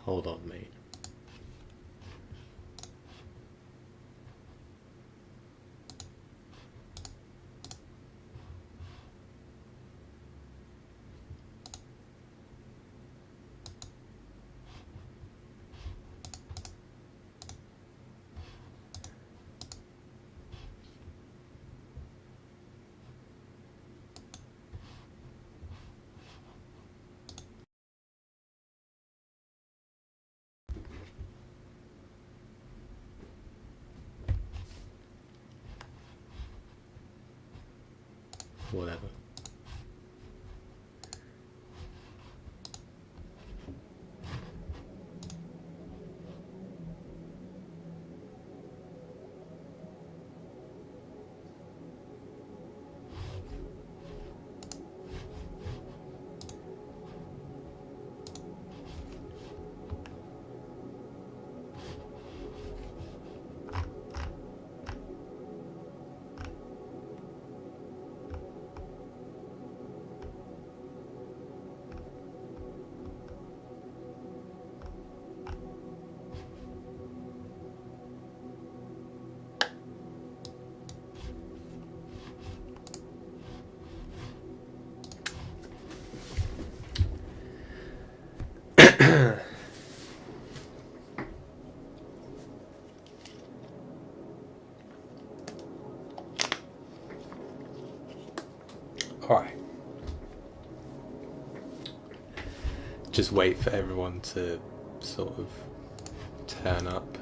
Hold on, mate. Whatever. Alright. Just wait for everyone to sort of turn up.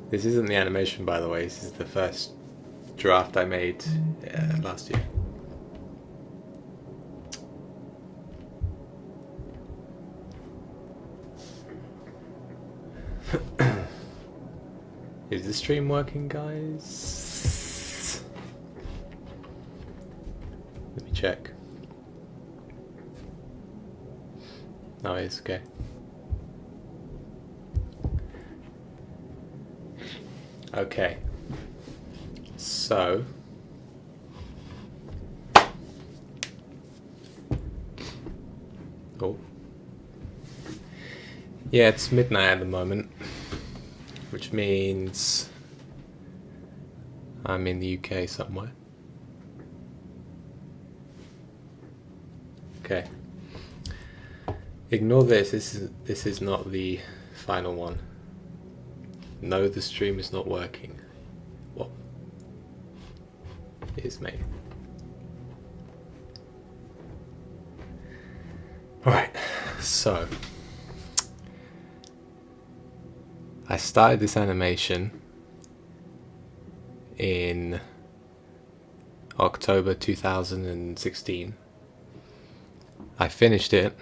This isn't the animation, by the way. This is the first draft I made last year. Is the stream working, guys? Let me check. Oh, it's okay. Okay. So yeah, it's midnight at the moment, which means I'm in the UK somewhere. Okay. Ignore this. This is not the final one. No, the stream is not working. What? It is, mate. Alright, so I started this animation in October 2016. I finished it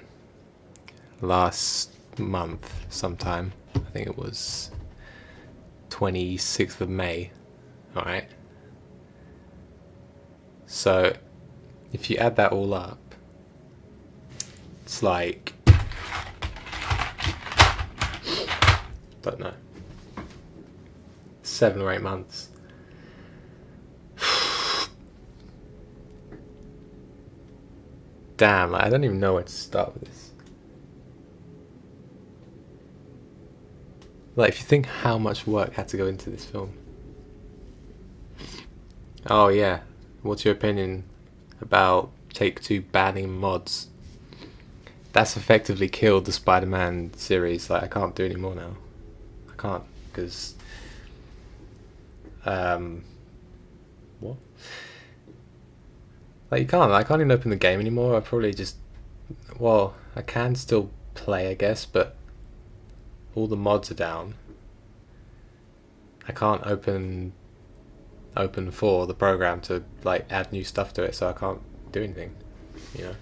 last month sometime. I think it was 26th of May. Alright. So if you add that all up, it's like, don't know, 7 or 8 months. Damn, I don't even know where to start with this. Like, if you think how much work had to go into this film. Oh yeah, what's your opinion about Take-Two banning mods? That's effectively killed the Spider-Man series. Like, I can't do any more now. I can't, because what? Like, you can't. I can't even open the game anymore. I probably just, well, I can still play, I guess, but all the mods are down. I can't open for the program to like add new stuff to it, so I can't do anything, you know.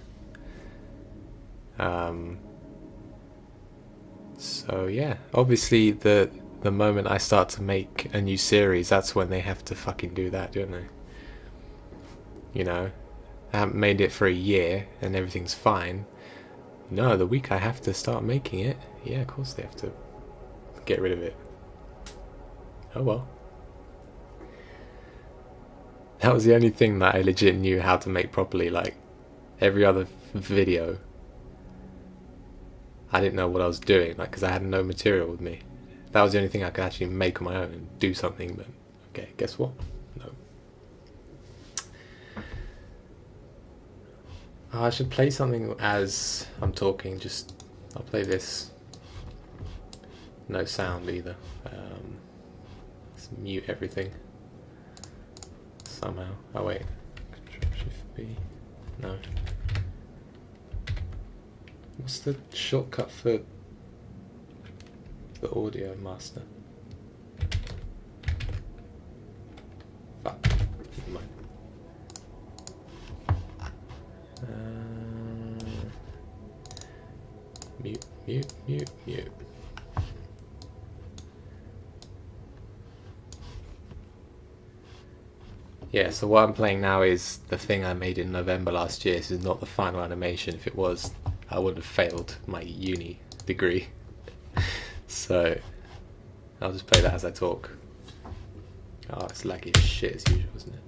So yeah, obviously the moment I start to make a new series, that's when they have to fucking do that, don't they? You know, I haven't made it for a year and everything's fine. No, the week I have to start making it, yeah, of course they have to get rid of it. Oh well. That was the only thing that I legit knew how to make properly. Like every other video, I didn't know what I was doing, like because I had no material with me. That was the only thing I could actually make on my own and do something. But okay, guess what? No. Oh, I should play something as I'm talking. I'll play this. No sound either. Let's mute everything. Somehow. Oh wait. Control-Shift-B. No. What's the shortcut for the audio master? Fuck. Never mind. Mute. Yeah, so what I'm playing now is the thing I made in November last year. This is not the final animation. If it was, I would have failed my uni degree. So I'll just play that as I talk. Oh, it's laggy as shit as usual, isn't it?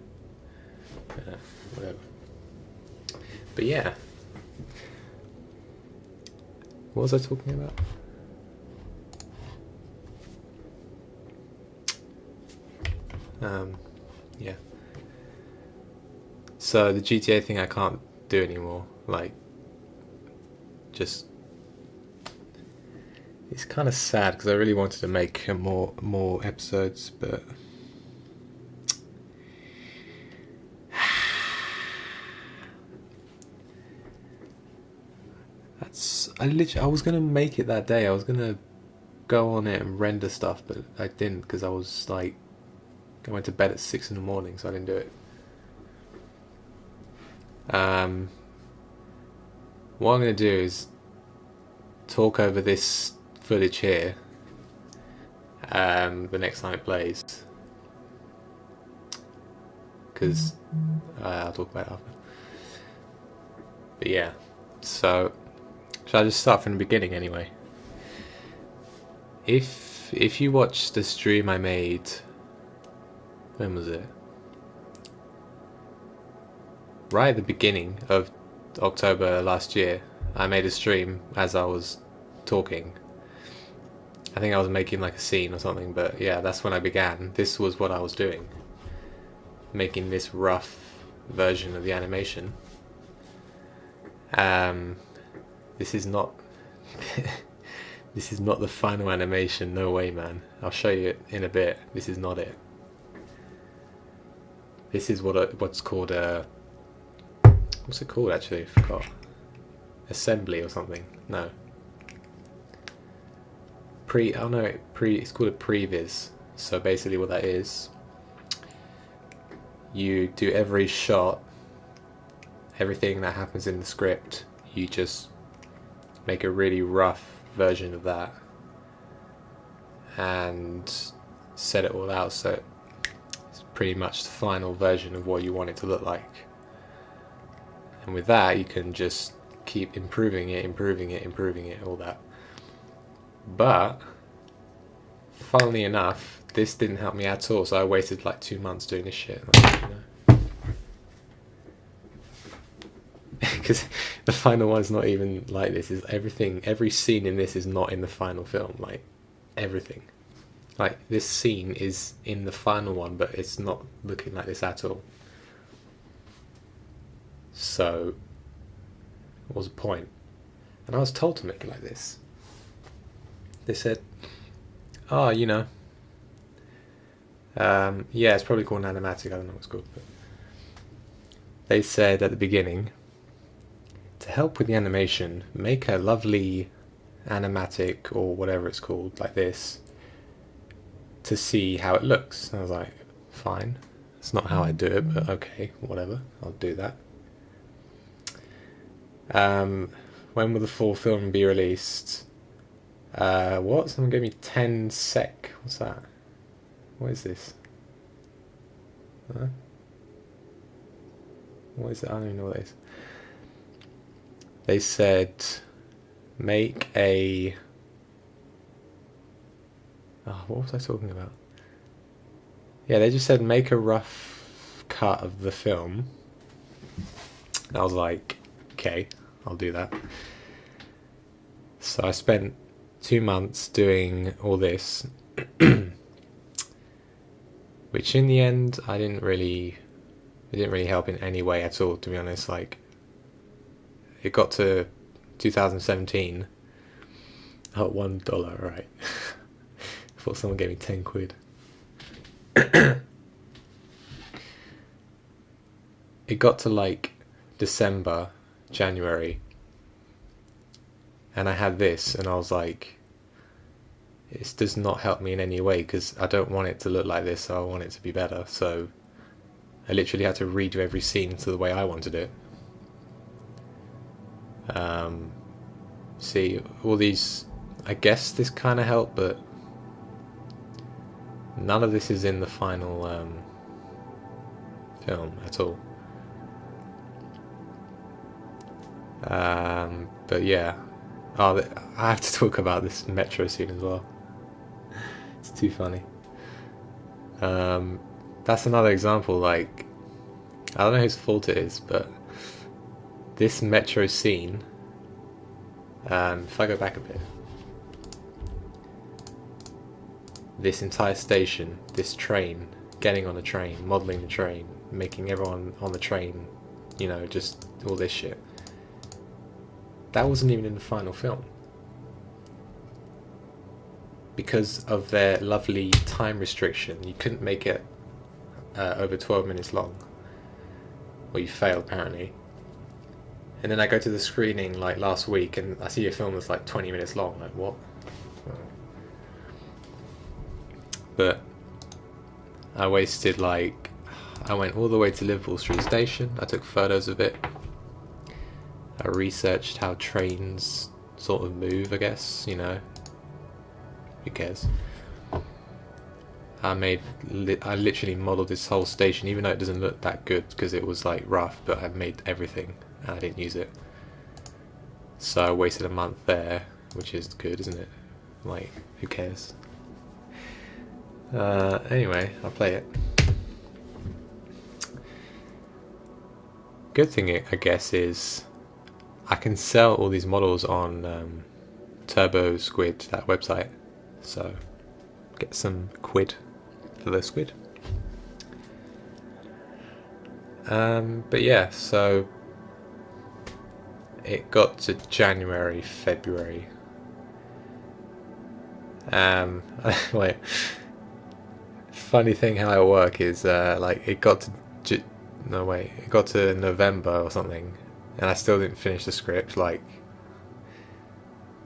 Whatever. But yeah. What was I talking about? Yeah. So the GTA thing I can't do anymore. Like, just it's kind of sad because I really wanted to make more episodes, but I was gonna make it that day. I was gonna go on it and render stuff, but I didn't because I was like, I went to bed at 6 in the morning, so I didn't do it. What I'm gonna do is talk over this footage here the next time it plays, because I'll talk about it after. But yeah, so shall I just start from the beginning anyway? If you watch the stream I made, when was it? Right at the beginning of October last year, I made a stream as I was talking. I think I was making like a scene or something, but yeah, that's when I began. This was what I was doing, making this rough version of the animation. This is not this is not the final animation, no way, man. I'll show you it in a bit. This is not it. This is what's called a, what's it called actually? I forgot. Assembly or something. No. It's called a previs. So basically what that is, you do every shot, everything that happens in the script, you just make a really rough version of that and set it all out so it's pretty much the final version of what you want it to look like. And with that you can just keep improving it, all that. But funnily enough, this didn't help me at all, so I wasted like 2 months doing this shit, like, you know. Because the final one's not even like this. Is everything, every scene in this is not in the final film. Like everything, like this scene is in the final one, but it's not looking like this at all. So, what was the point? And I was told to make it like this. They said, "Oh, you know, yeah, it's probably called an animatic. I don't know what it's called." But they said at the beginning, to help with the animation, make a lovely animatic or whatever it's called like this to see how it looks. And I was like, fine, it's not how I do it, but okay, whatever, I'll do that. When will the full film be released? What? Someone gave me 10 sec. What's that? What is this? Huh? What is it? I don't even know what it is. They said make a... Oh, what was I talking about? Yeah, they just said make a rough cut of the film. I was like, okay, I'll do that. So I spent 2 months doing all this, which in the end it didn't really help in any way at all, to be honest. Like, it got to 2017. Oh, $1, right. I thought someone gave me 10 quid. It got to like December, January, and I had this, and I was like, this does not help me in any way, because I don't want it to look like this, so I want it to be better. So I literally had to redo every scene to the way I wanted it. See, all these, I guess this kind of helped, but none of this is in the final film at all. But yeah, I have to talk about this metro scene as well. It's too funny. That's another example. Like, I don't know whose fault it is, but this metro scene, if I go back a bit, this entire station, this train, getting on the train, modelling the train, making everyone on the train, you know, just all this shit, that wasn't even in the final film. Because of their lovely time restriction, you couldn't make it over 12 minutes long. Well, you failed, apparently. And then I go to the screening like last week, and I see a film that's like 20 minutes long. Like, what? But I wasted like, I went all the way to Liverpool Street Station. I took photos of it. I researched how trains sort of move, I guess, you know. Who cares? I literally modelled this whole station, even though it doesn't look that good because it was like rough, but I made everything and I didn't use it. So I wasted a month there, which is good, isn't it? Like, who cares? Anyway, I'll play it. Good thing, I guess, is I can sell all these models on Turbo Squid, that website. So get some quid for the squid. But yeah, so it got to January, February. Wait. Funny thing how I work is like it got to it got to November or something, and I still didn't finish the script. Like,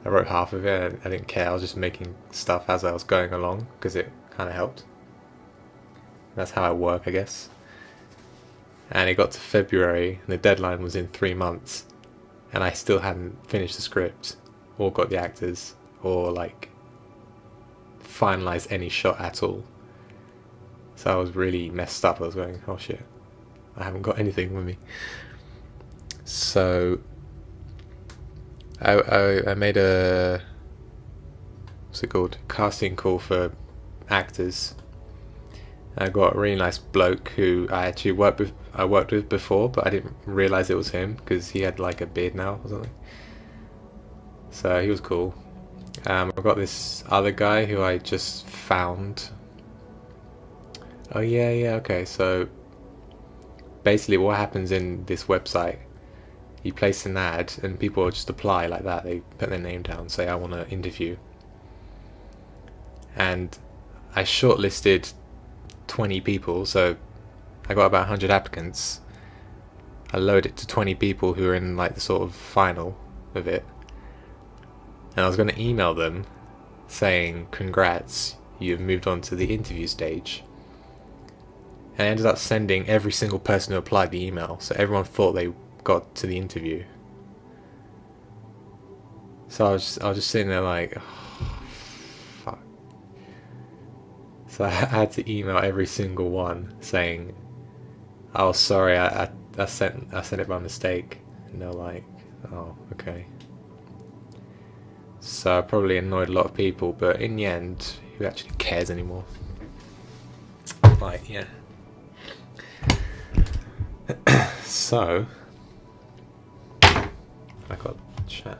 I wrote half of it, and I didn't care. I was just making stuff as I was going along because it kind of helped. That's how I work, I guess. And it got to February, and the deadline was in 3 months, and I still hadn't finished the script, or got the actors, or like finalized any shot at all. So I was really messed up. I was going, oh shit, I haven't got anything with me. So I made a, what's it called, casting call for actors. I got a really nice bloke who I actually worked with before, but I didn't realise it was him because he had like a beard now or something. So he was cool. I've got this other guy who I just found. Oh yeah, okay. So basically what happens in this website, you place an ad and people just apply like that. They put their name down, say I want to interview. And I shortlisted 20 people, so I got about 100 applicants. I load it to 20 people who are in like the sort of final of it. And I was going to email them saying, congrats, you've moved on to the interview stage. And I ended up sending every single person who applied the email, so everyone thought they got to the interview. So I was just sitting there like, oh, fuck. So I had to email every single one saying, oh sorry, I sent it by mistake. And they're like, oh okay. So I probably annoyed a lot of people, but in the end, who actually cares anymore? Like, yeah. So, I got chat.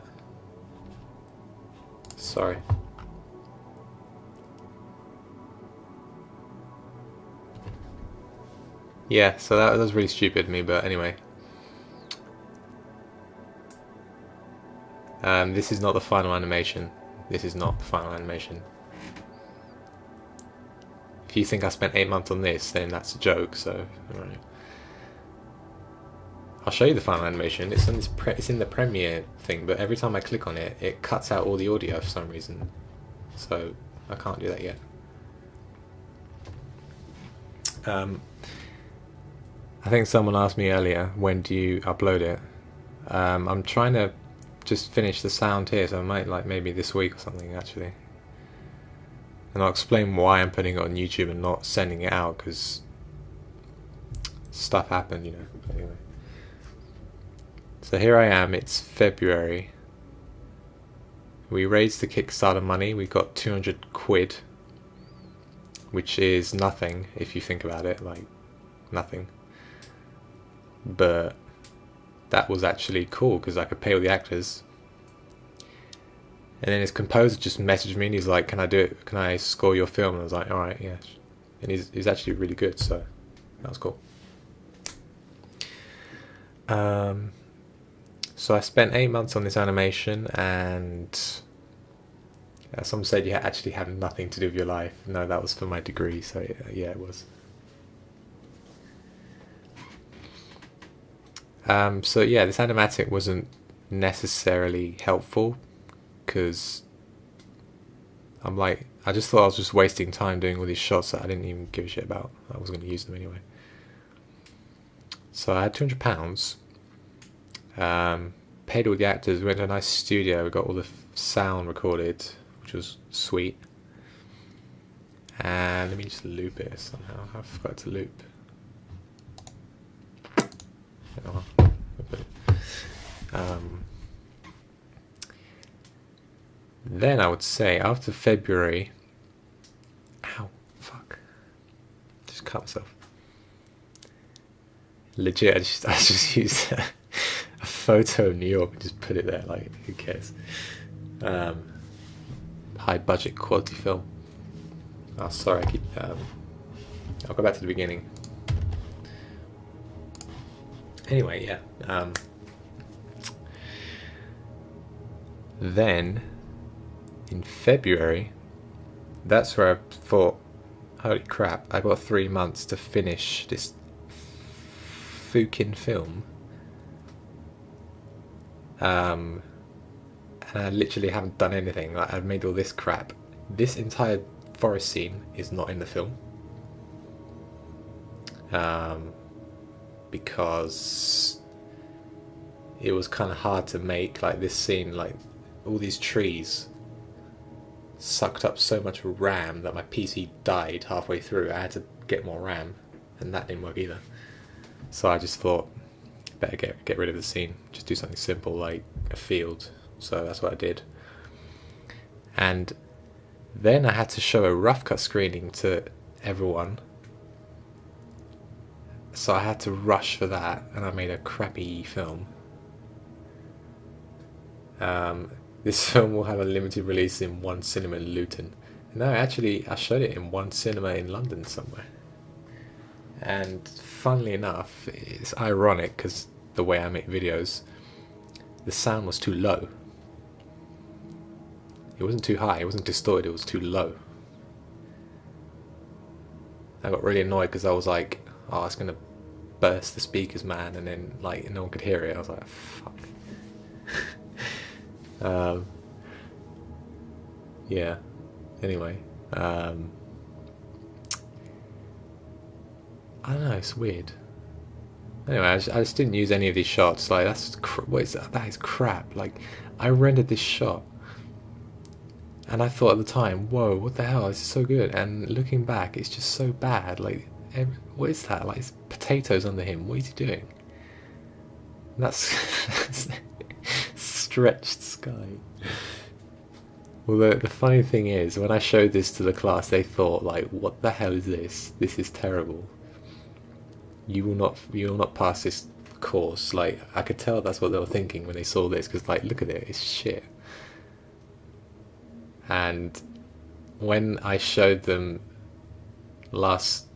Sorry. Yeah, so that was really stupid of me, but anyway. This is not the final animation. This is not the final animation. If you think I spent 8 months on this, then that's a joke, so... Alright. I'll show you the final animation. It's on this it's in the Premiere thing, but every time I click on it, it cuts out all the audio for some reason. So I can't do that yet. I think someone asked me earlier, when do you upload it? I'm trying to just finish the sound here, so I might like maybe this week or something actually. And I'll explain why I'm putting it on YouTube and not sending it out, because stuff happened, you know. Anyway. So here I am, it's February. We raised the Kickstarter money, we got 200 quid, which is nothing if you think about it, like nothing. But that was actually cool because I could pay all the actors. And then his composer just messaged me and he's like, can I do it? Can I score your film? And I was like, alright, yeah. And he's actually really good, so that was cool. So I spent 8 months on this animation, and some said you actually have nothing to do with your life. No, that was for my degree, so yeah, it was. So yeah, this animatic wasn't necessarily helpful, because I just thought I was just wasting time doing all these shots that I didn't even give a shit about. I was going to use them anyway. So I had £200. Paid all the actors, went to a nice studio, we got all the sound recorded, which was sweet. And let me just loop it somehow. I forgot to loop. Then I would say after February, ow, fuck, just cut myself. Legit, I just used a photo of New York and just put it there, like, who cares? High budget quality film. Oh, sorry, I'll go back to the beginning. Anyway, yeah. Then, in February, that's where I thought, holy crap, I got 3 months to finish this fucking film. And I literally haven't done anything. Like, I've made all this crap. This entire forest scene is not in the film. Because it was kind of hard to make, like, this scene, like all these trees sucked up so much RAM that my PC died halfway through. I had to get more RAM, and that didn't work either. So I just thought, better get rid of the scene, just do something simple like a field. So that's what I did. And then I had to show a rough cut screening to everyone, so I had to rush for that, and I made a crappy film. This film will have a limited release in one cinema in Luton. No, actually, I showed it in one cinema in London somewhere. And funnily enough, it's ironic because the way I make videos, the sound was too low. It wasn't too high, it wasn't distorted, it was too low. I got really annoyed because I was like, oh, it's gonna burst the speakers, man, and then like no one could hear it. I was like, fuck. Yeah. Anyway, I don't know. It's weird. Anyway, I just didn't use any of these shots. Like, that's what is that? That is crap. Like, I rendered this shot, and I thought at the time, whoa, what the hell? This is so good. And looking back, it's just so bad. Like, what is that? Like, it's potatoes under him. What is he doing? That's stretched sky. Well, the funny thing is, when I showed this to the class, they thought, like, what the hell is this? This is terrible. you will not pass this course. Like, I could tell that's what they were thinking when they saw this, because like, look at it, it's shit. And when I showed them last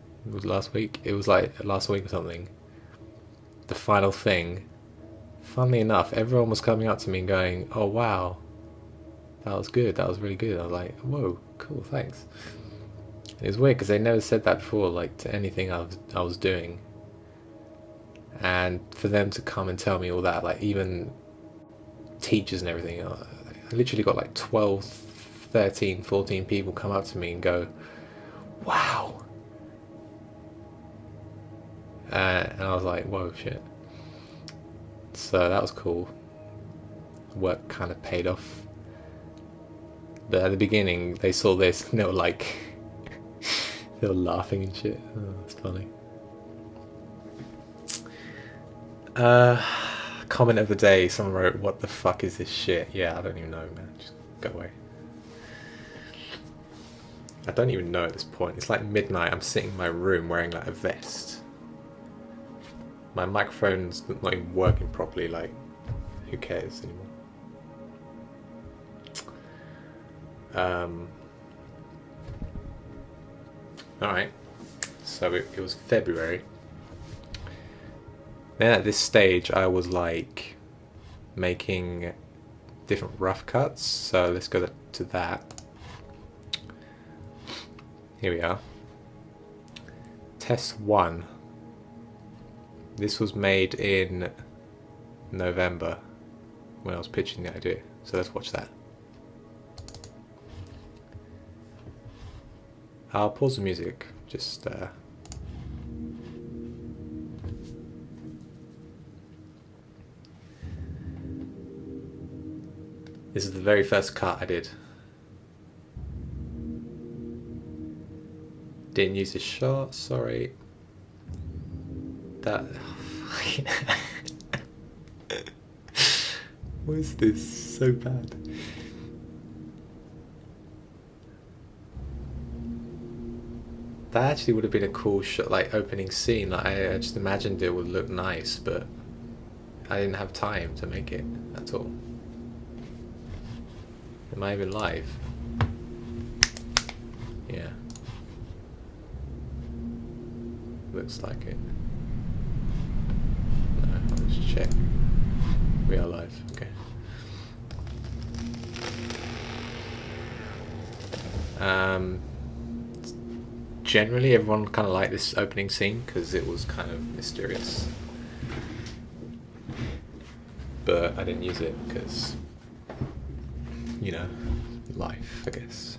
week, it was like last week or something, the final thing, funnily enough, everyone was coming up to me and going, oh wow, that was good, that was really good. I was like, whoa, cool, thanks. It was weird because they never said that before, like, to anything I was doing. And for them to come and tell me all that, like, even teachers and everything, I literally got like 12, 13, 14 people come up to me and go, wow. And I was like, whoa, shit. So that was cool. Work kind of paid off. But at the beginning, they saw this and they were like, they were laughing and shit. Oh, that's funny. Comment of the day, someone wrote, what the fuck is this shit? Yeah, I don't even know, man. Just go away. I don't even know at this point. It's like midnight. I'm sitting in my room wearing like a vest. My microphone's not even working properly. Like, who cares anymore? Alright. So it was February. Then at this stage I was like making different rough cuts, so let's go to that. Here we are. Test 1. This was made in November when I was pitching the idea, so let's watch that. I'll pause the music, just this is the very first cut I did. Didn't use the shot, sorry. That... What is this? So bad. That actually would have been a cool shot, like opening scene. Like, I just imagined it would look nice, but I didn't have time to make it at all. Am I even live? Yeah. Looks like it. No, I'll just check. We are live, okay. Generally everyone kind of liked this opening scene because it was kind of mysterious. But I didn't use it because, you know, life, I guess.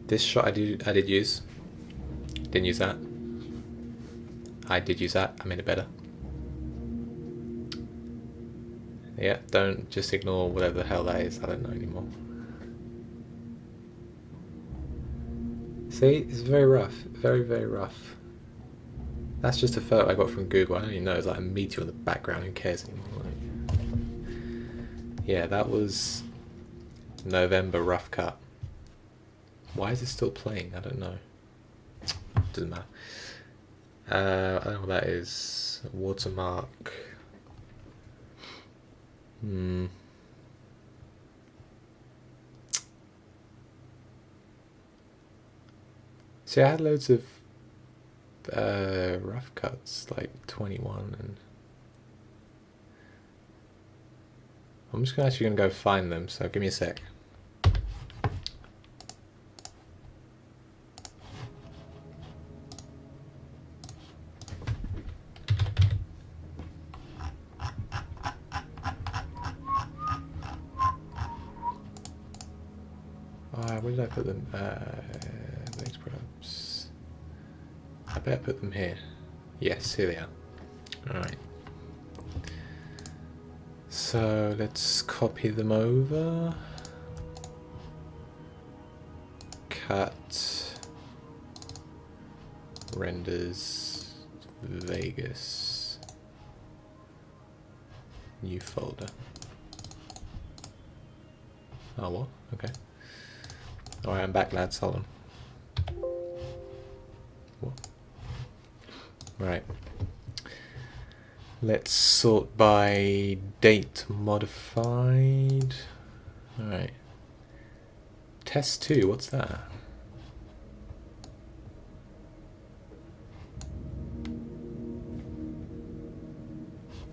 This shot I did use. Didn't use that. I did use that. I made it better. Yeah, don't just ignore whatever the hell that is. I don't know anymore. See, it's very rough. Very, very rough. That's just a photo I got from Google. I don't even know. It's like a meteor in the background. Who cares anymore? Like, yeah, that was November rough cut. Why is it still playing? I don't know. Doesn't matter. I don't know what that is. Watermark. See, I had loads of rough cuts, like 21, and I'm just actually gonna go find them. So give me a sec. Where did I put them? Next props. I better put them here. Yes, here they are. Alright. So let's copy them over. Cut. Renders. Vegas. New folder. Oh, what? Okay. Alright, I'm back, lads. Hold on. Right. Let's sort by date modified. Alright. Test 2, what's that?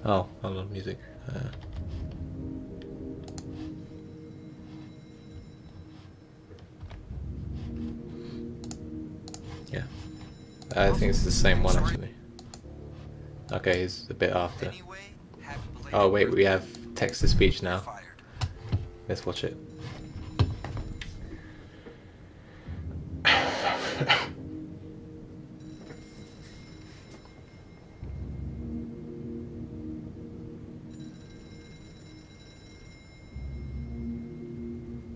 Oh, hold on, music. Yeah. I think it's the same one actually. Okay, it's a bit after. Oh wait, we have text to speech now. Let's watch it.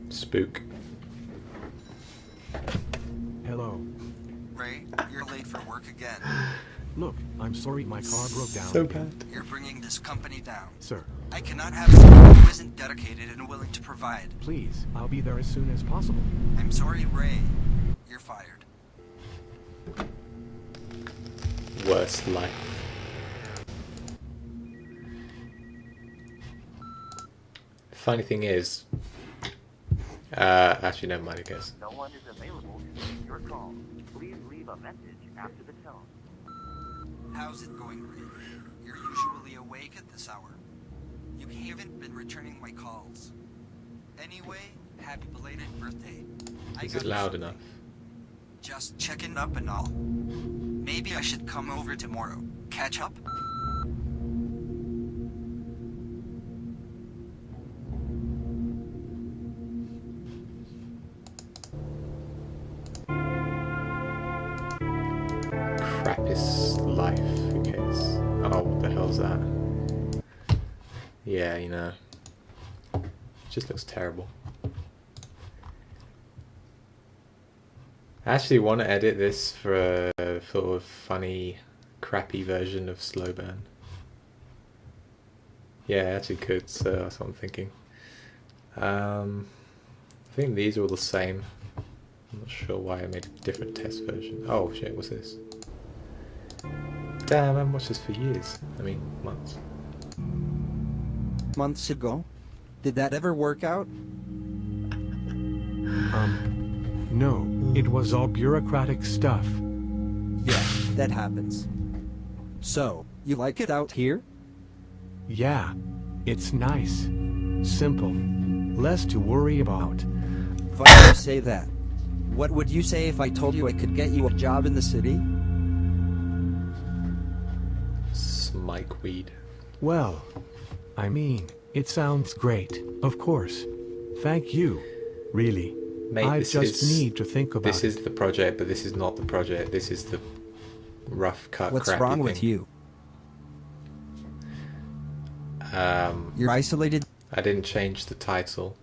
Spook. Hello. Ray, you're late for work again. Look, I'm sorry my car broke down. So bad. You're bringing this company down. Sir, I cannot have someone who isn't dedicated and willing to provide. please, I'll be there as soon as possible. I'm sorry, Ray. You're fired. Worst life. Funny thing is, actually never mind, I guess. No one is available to take your call. Please leave a message after the tone. How's it going, Ray? You're usually awake at this hour. You haven't been returning my calls. Anyway, happy belated birthday. Is it loud enough? Just checking up and all. Maybe I should come over tomorrow. Catch up? Crappiest life, who cares? Oh, what the hell's that? Yeah, you know. It just looks terrible. I actually want to edit this for a sort of funny, crappy version of slow burn. Yeah, I actually could, so that's what I'm thinking. I think these are all the same. I'm not sure why I made a different test version. Oh shit, what's this? Damn, I haven't watched this for years. I mean, months. Months ago? Did that ever work out? No, it was all bureaucratic stuff. Yeah, that happens. So, you like it out here? Yeah, it's nice. Simple. Less to worry about. Funny you say that. What would you say if I told you I could get you a job in the city? Smike weed. Well, I mean, it sounds great, of course. Thank you. Really. Mate, I this just is- need to think about This it. is the project, but this is not the project. This is the rough cut. What's crappy wrong thing. with you? Um, You're isolated? I didn't change the title.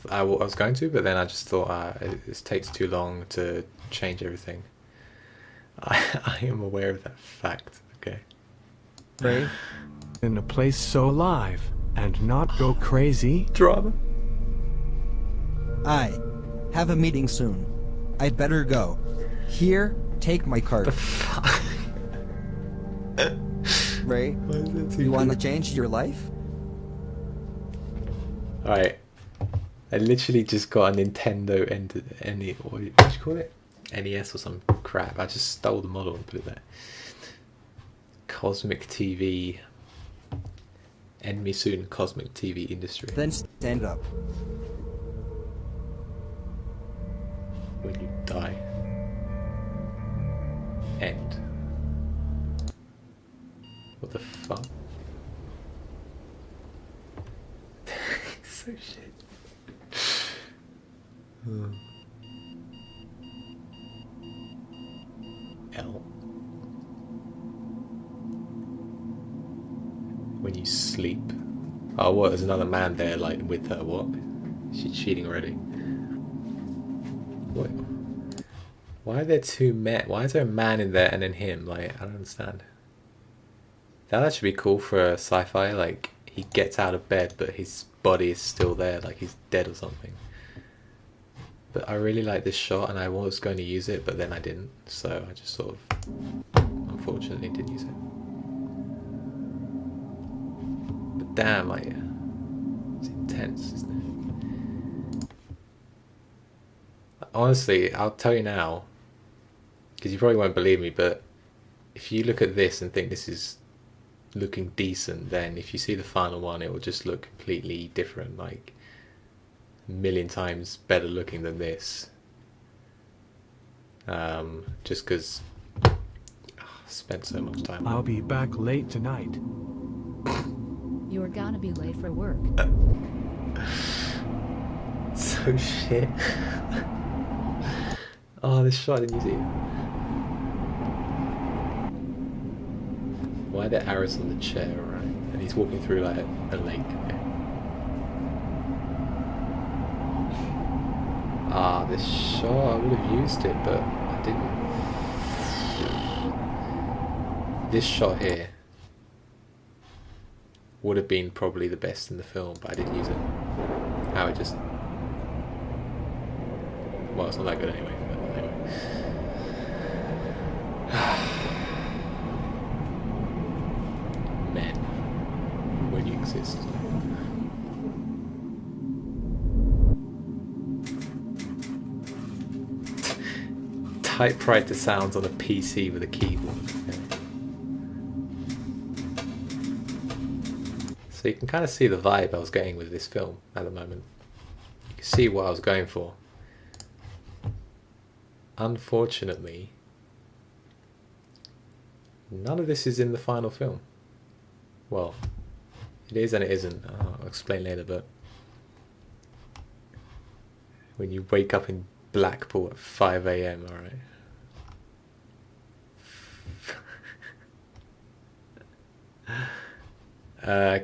I was going to, but then I just thought it takes too long to change everything. I am aware of that fact. Okay. Ray? In a place so live and not go crazy. Drama. I have a meeting soon. I'd better go. Here, take my card. Ray, Why is that too you want to good? change your life? Alright. I literally just got a Nintendo what do you call it? NES or some crap. I just stole the model and put it there. Cosmic TV. End me soon, Cosmic TV industry. Then stand up. When you die. End. What the fuck? So shit. L. When you sleep. Oh, what? There's another man there, like with her. What? She's cheating already. What? Why are there two men? Why is there a man in there and then him? Like, I don't understand. That'd actually be cool for a sci-fi. Like, he gets out of bed, but his body is still there, like he's dead or something. But I really like this shot, and I was going to use it, but then I didn't. So I just sort of unfortunately didn't use it. But damn, like, it's intense, isn't it? Honestly, I'll tell you now, because you probably won't believe me, but if you look at this and think this is looking decent, then if you see the final one, it will just look completely different, like a million times better looking than this. Just because I spent so much time. I'll be back late tonight. You're gonna be late for work. So shit. Oh, this shot, didn't you see it? Why are there arrows on the chair, right? And he's walking through like a lake. Okay. Ah, this shot, I would have used it, but I didn't. This shot here would have been probably the best in the film, but I didn't use it. How it just... Well, it's not that good anyway, but anyway. Men, when you exist. Typewriter sounds on a PC with a keyboard. Okay. So you can kind of see the vibe I was getting with this film at the moment. You can see what I was going for. Unfortunately, none of this is in the final film. Well, it is and it isn't. I'll explain later, but when you wake up in Blackpool at 5 AM, alright.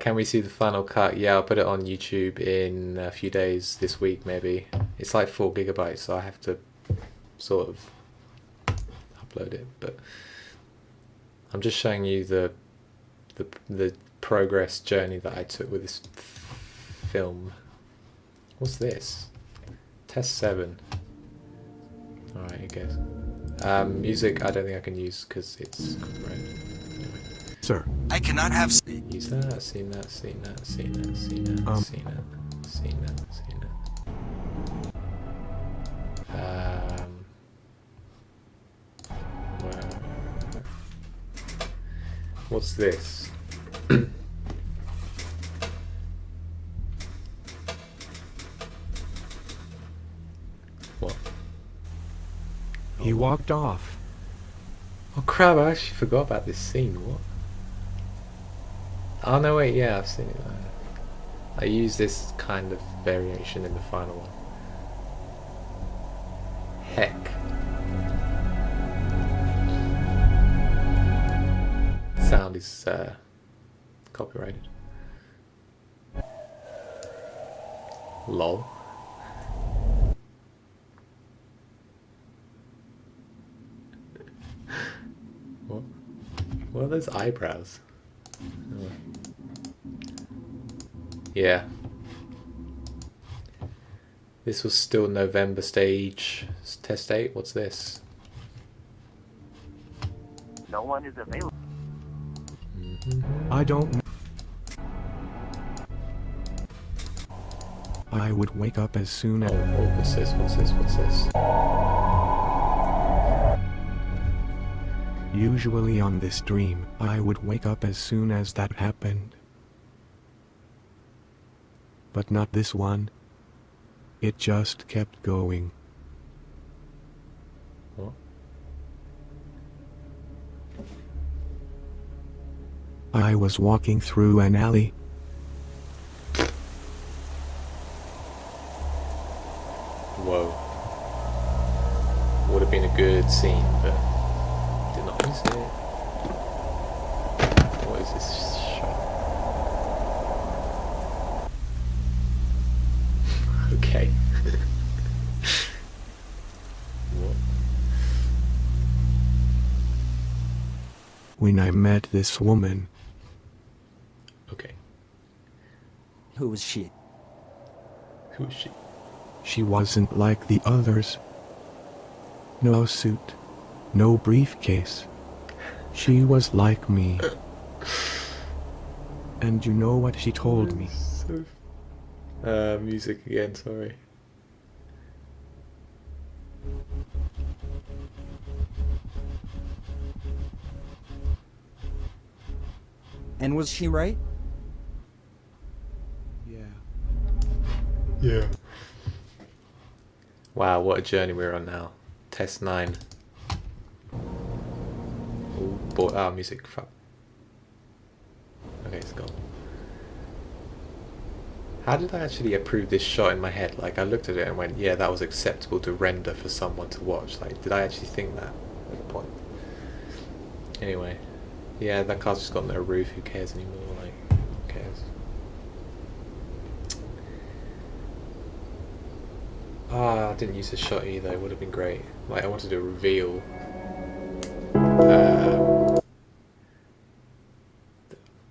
Can we see the final cut? Yeah, I'll put it on YouTube in a few days, this week maybe. It's like 4 gigabytes, so I have to sort of upload it, but I'm just showing you the progress journey that I took with this film. What's this? Test 7. Alright, I guess. Music, I don't think I can use because it's copyrighted. Anyway. Sir, I cannot have. Use that, seen that, seen that, seen that, seen that, seen that, seen that, seen that. What's this? What? he walked off. Oh crap, I actually forgot about this scene. What? Oh no, wait, yeah, I've seen it. I use this kind of variation in the final one. Heck. Sound is copyrighted. Lol. What? What are those eyebrows? Oh. Yeah. This was still November stage. Test 8. What's this? No one is available. I don't know. I would wake up as soon as... Oh, what's this? What's this? What's this? Usually on this stream, I would wake up as soon as that happened. But not this one. It just kept going. What? I was walking through an alley. Whoa. Would have been a good scene, but did not use it. What is this shot? Okay. What? When I met this woman, Okay. Who was she? Who is she? she wasn't like the others. No suit, no briefcase, She was like me. And you know what she told me? Music again, sorry. And was she right? Yeah. Wow, what a journey we're on now. Test 9. Oh boy, music, fuck. Okay, it's gone. How did I actually approve this shot in my head? Like, I looked at it and went, yeah, that was acceptable to render for someone to watch. Like, did I actually think that at the point? Anyway. Yeah, that car's just got no roof, who cares anymore? Like, who cares? I didn't use the shot either, it would have been great. Like, I wanted to reveal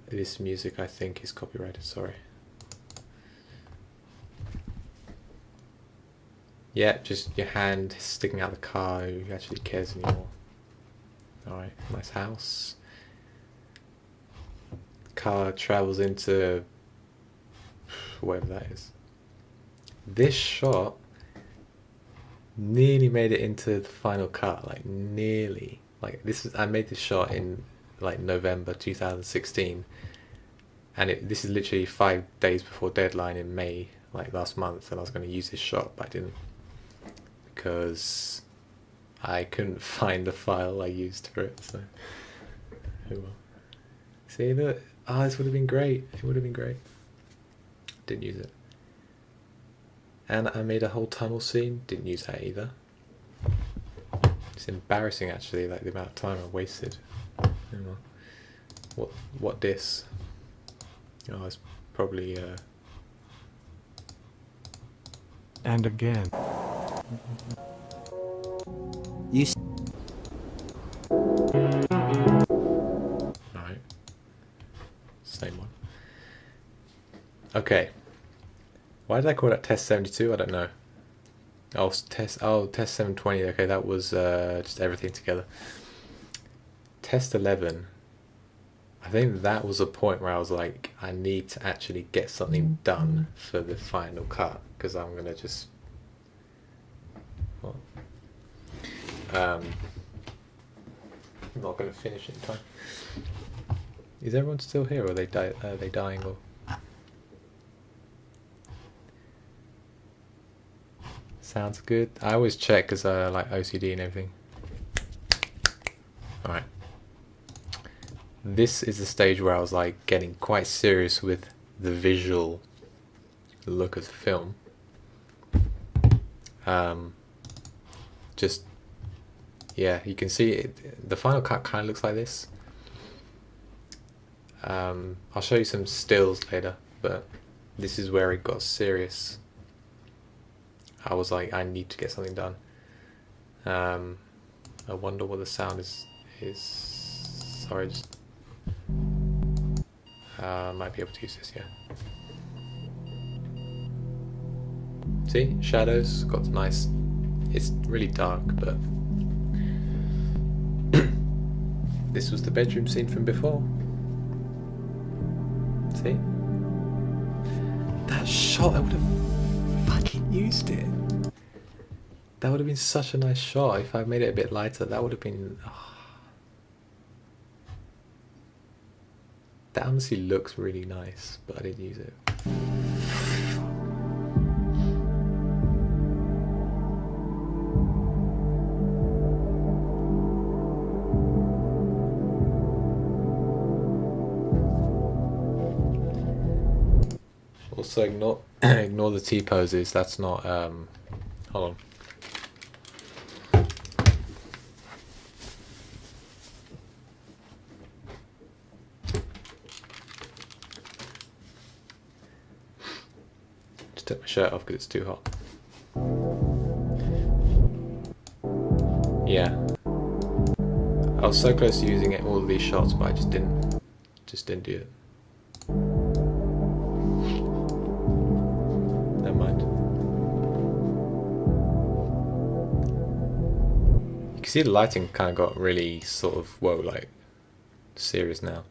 this music, I think, is copyrighted, sorry. Yeah, just your hand sticking out the car, who actually cares anymore? Alright, nice house. Car travels into whatever that is. This shot nearly made it into the final cut, like nearly. Like I made this shot in like November 2016, and this is literally 5 days before deadline in May, like last month, and I was going to use this shot, but I didn't because I couldn't find the file I used for it. So, oh well. See that? Oh, this would have been great. It would have been great. Didn't use it. And I made a whole tunnel scene. Didn't use that either. It's embarrassing actually, like the amount of time I wasted. You know, what this? Oh, it's probably. And again. You Alright. Same one. Okay. Why did I call that test 72? I don't know. Test 720. Okay, that was just everything together. Test 11. I think that was a point where I was like, I need to actually get something done for the final cut, because I'm gonna just. Well, I'm not gonna finish it in time. Is everyone still here, or are they dying, or? Sounds good. I always check because I like OCD and everything. Alright. This is the stage where I was like getting quite serious with the visual look of the film. Just, yeah, you can see it. The final cut kind of looks like this. I'll show you some stills later, but this is where it got serious. I was like, I need to get something done. I wonder what the sound is. Sorry, just might be able to use this, yeah. See, shadows got nice. It's really dark, but this was the bedroom scene from before. See, that shot, I would have fucking used it. That would have been such a nice shot if I made it a bit lighter. That would have been. Oh. That honestly looks really nice, but I didn't use it. Also ignore the T poses. That's not. Hold on. Just took my shirt off because it's too hot. Yeah. I was so close to using all of these shots, but I just didn't do it. Never mind. You can see the lighting kind of got really sort of, whoa, like serious now.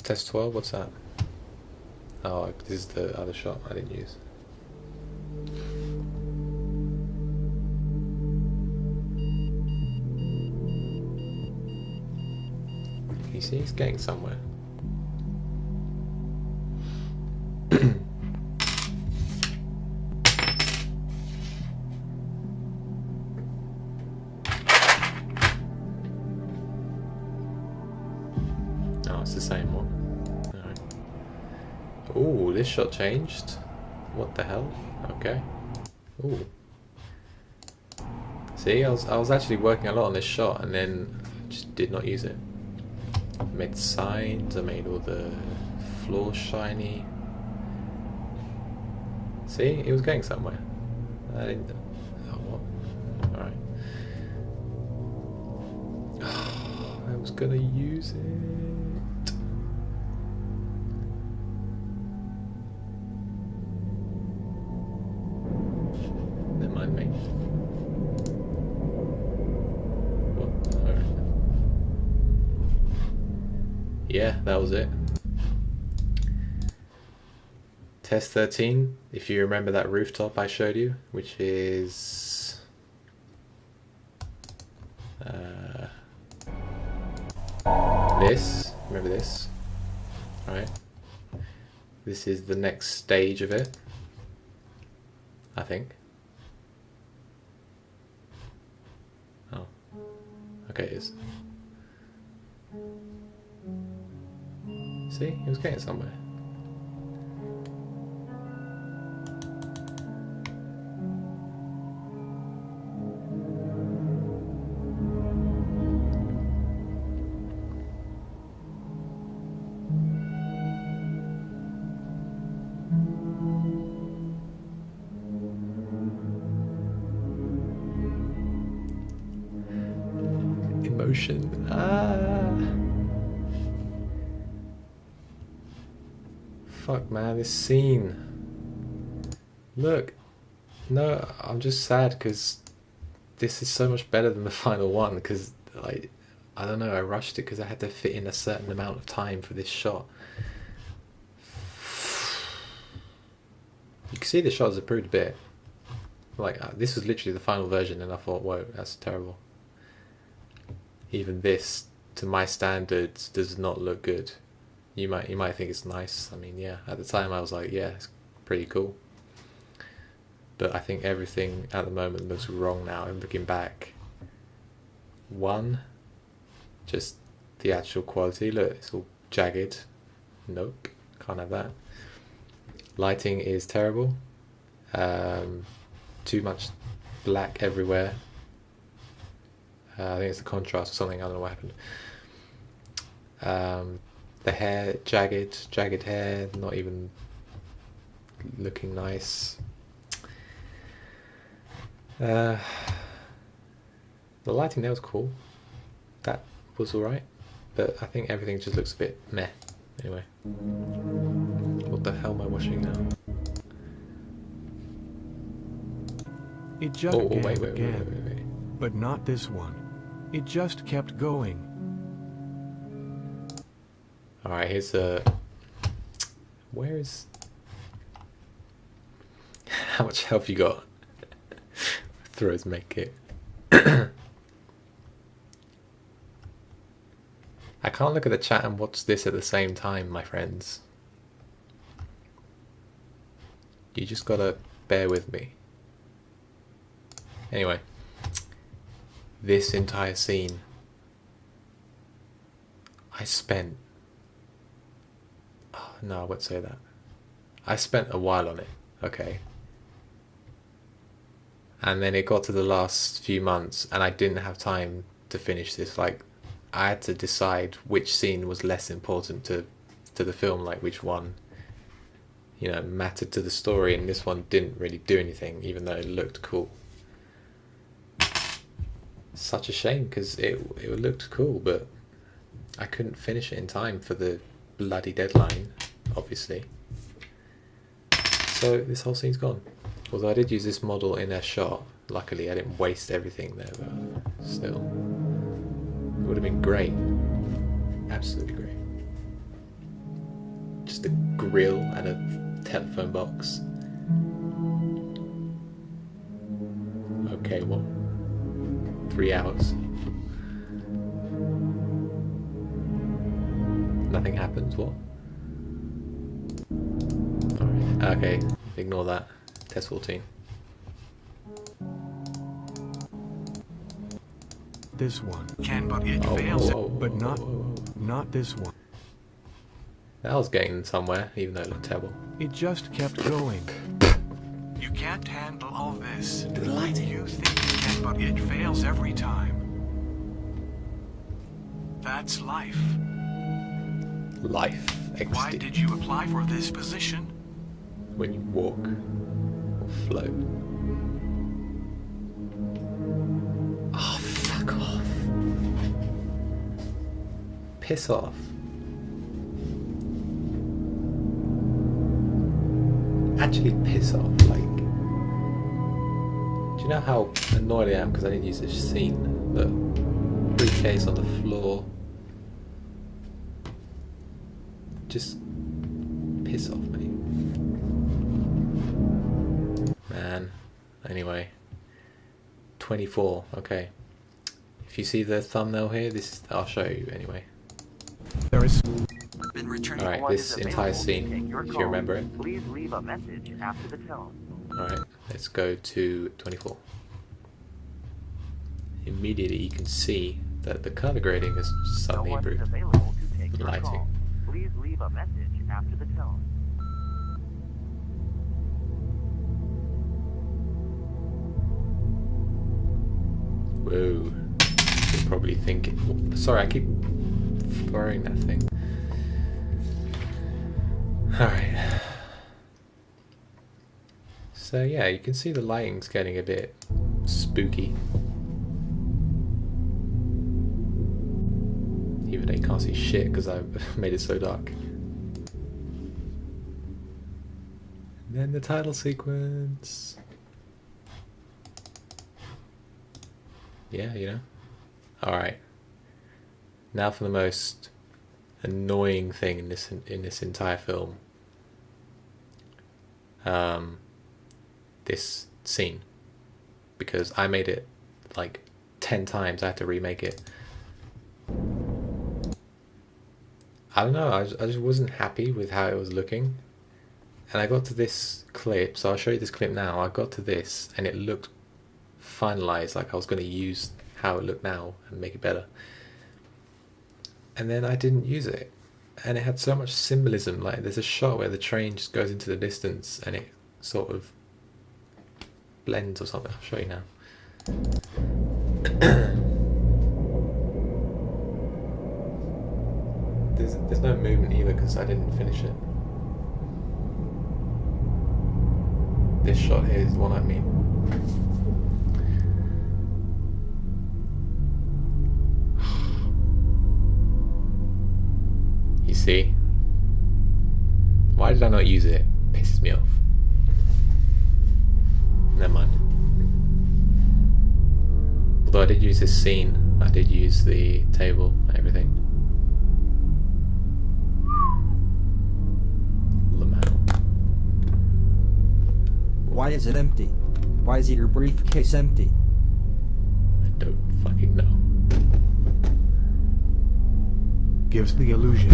Test 12, what's that? Oh, this is the other shot I didn't use. Can you see he's getting somewhere? Oh, it's the same one. Alright. Ooh, this shot changed. What the hell? Okay. Ooh. See, I was actually working a lot on this shot and then just did not use it. I made signs, I made all the floor shiny. See, it was going somewhere. I didn't. Oh, what? Alright. I was gonna use it. Never mind me. Oh, alright. Yeah, that was it. Test 13, if you remember that rooftop I showed you, which is this, remember this, right? This is the next stage of it, I think. Oh, okay, it is. See, it was getting somewhere. Emotion. Fuck, man, this scene. Look. No, I'm just sad because this is so much better than the final one because, like, I don't know, I rushed it because I had to fit in a certain amount of time for this shot. You can see the shot's improved a bit. Like, this was literally the final version and I thought, whoa, that's terrible. Even this, to my standards, does not look good. You might think it's nice. I mean, yeah, at the time I was like, yeah, it's pretty cool. But I think everything at the moment looks wrong now. And looking back, one, just the actual quality. Look, it's all jagged. Nope, can't have that. Lighting is terrible. Too much black everywhere. I think it's the contrast or something, I don't know what happened. The hair, jagged hair, not even looking nice. The lighting there was cool. That was alright. But I think everything just looks a bit meh. Anyway. What the hell am I watching now? It just Oh, began wait. again, but not this one. It just kept going. Alright, here's a... Where is... How much health you got? Throws make it. I can't look at the chat and watch this at the same time, my friends. You just gotta bear with me. Anyway. This entire scene, I spent... Oh, no, I won't say that. I spent a while on it, okay. And then it got to the last few months and I didn't have time to finish this. Like, I had to decide which scene was less important to the film, like which one, you know, mattered to the story, and this one didn't really do anything, even though it looked cool. Such a shame, because it looked cool, but I couldn't finish it in time for the bloody deadline, obviously. So this whole scene's gone. Although I did use this model in a shot, luckily I didn't waste everything there, but still, it would have been great. Absolutely great. Just a grill and a telephone box. Okay, what? 3 hours. Nothing happens, what? Alright, okay, ignore that. Test 14. This one can, but it fails. But whoa. not this one. That was getting somewhere, even though it looked terrible. It just kept going. You can't handle all this. The lighting. You think you can, but it fails every time. That's life. Life. Why did you apply for this position? When you walk or float. Oh, fuck off. Piss off. Actually piss off, like... Do you know how annoyed I am because I didn't use this scene? The briefcase on the floor. Just piss off, mate. Man. Anyway. 24, okay. If you see the thumbnail here, this I'll show you anyway. There is. Been returning. Alright, One this is entire available to scene, take your if call. you remember it. Please leave a message after the tone. Alright, let's go to 24. Immediately you can see that the color grading has No suddenly one is improved. available to take your Lighting. call. Please leave a message after the tone. Whoa. You're probably thinking... Sorry, I keep throwing that thing. Alright. So yeah, you can see the lighting's getting a bit spooky. Even though you can't see shit because I've made it so dark. And then the title sequence. Yeah, you know. Alright. Now for the most annoying thing in this entire film. This scene. Because I made it like 10 times, I had to remake it. I don't know, I just wasn't happy with how it was looking. And I got to this clip, so I'll show you this clip now. I got to this and it looked finalized, like I was going to use how it looked now and make it better. And then I didn't use it. And it had so much symbolism, like there's a shot where the train just goes into the distance and it sort of blends or something. I'll show you now. There's no movement either because I didn't finish it. This shot here is the one I mean. You see? Why did I not use it? It pisses me off. Never mind. Although I did use this scene, I did use the table and everything. Why is it empty? Why is your briefcase empty? I don't fucking know. Gives the illusion.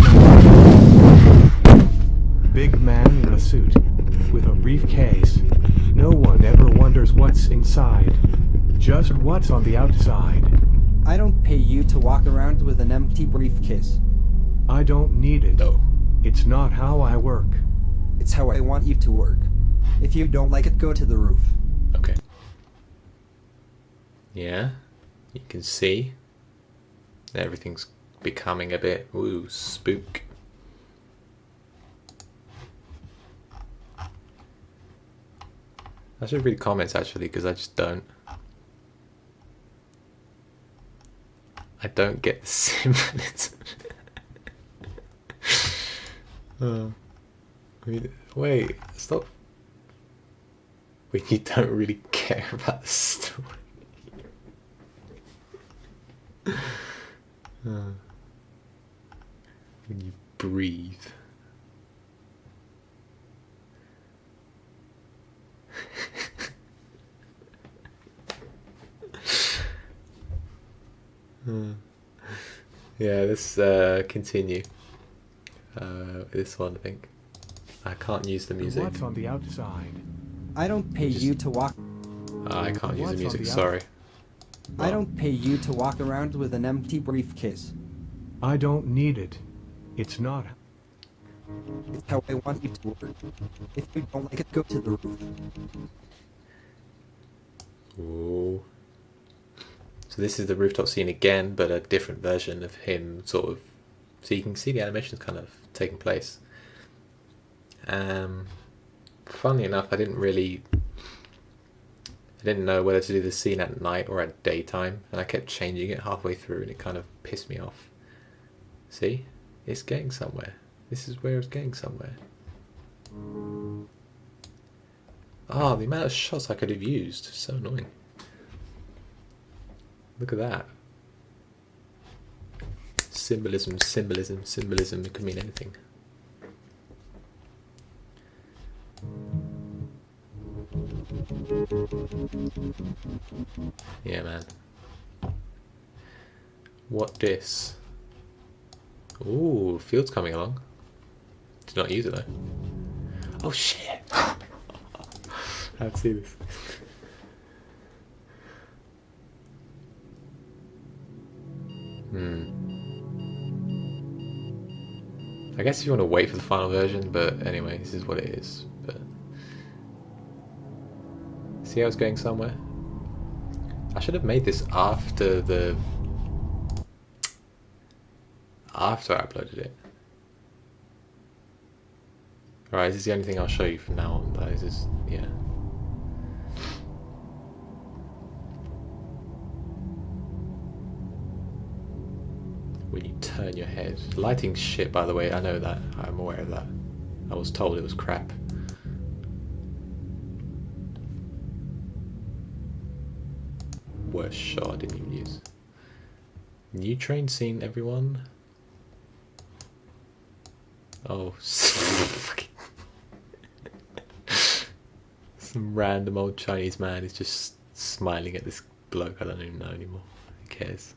Big man in a suit, with a briefcase. No one ever wonders what's inside, just what's on the outside. I don't pay you to walk around with an empty briefcase. I don't need it. No. It's not how I work. It's how I want you to work. If you don't like it, go to the roof. Okay. Yeah, you can see everything's becoming a bit, ooh, spook. I should read comments actually, because I just don't. I don't get the symbolism. Wait, stop. When you don't really care about the story. When you breathe. Yeah, let's continue. This one, I think. I can't use the music. What's on the outside? I don't pay you to walk. I can't use the What's on music, the sorry. I don't pay you to walk around with an empty briefcase. I don't need it. It's not. It's how I want you to work. If you don't like it, go to the roof. Ooh. So this is the rooftop scene again, but a different version of him, sort of. So you can see the animations kind of taking place. Funnily enough, I didn't know whether to do the scene at night or at daytime, and I kept changing it halfway through, and it kind of pissed me off. See? It's getting somewhere. This is where it's getting somewhere. Oh, the amount of shots I could have used. So annoying. Look at that. Symbolism, symbolism, symbolism. It could mean anything. Yeah, man. What this? Ooh, field's coming along. Did not use it though. Oh shit! I have to see this. I guess if you want to wait for the final version, but anyway, this is what it is. But see how it's going somewhere? I should have made this after I uploaded it. Alright, this is the only thing I'll show you from now on, guys. Is yeah. When you turn your head. Lighting's shit, by the way, I know that. I'm aware of that. I was told it was crap. Worst shot I didn't even use. New train scene, everyone. Oh, fucking. Some random old Chinese man is just smiling at this bloke I don't even know anymore. Who cares?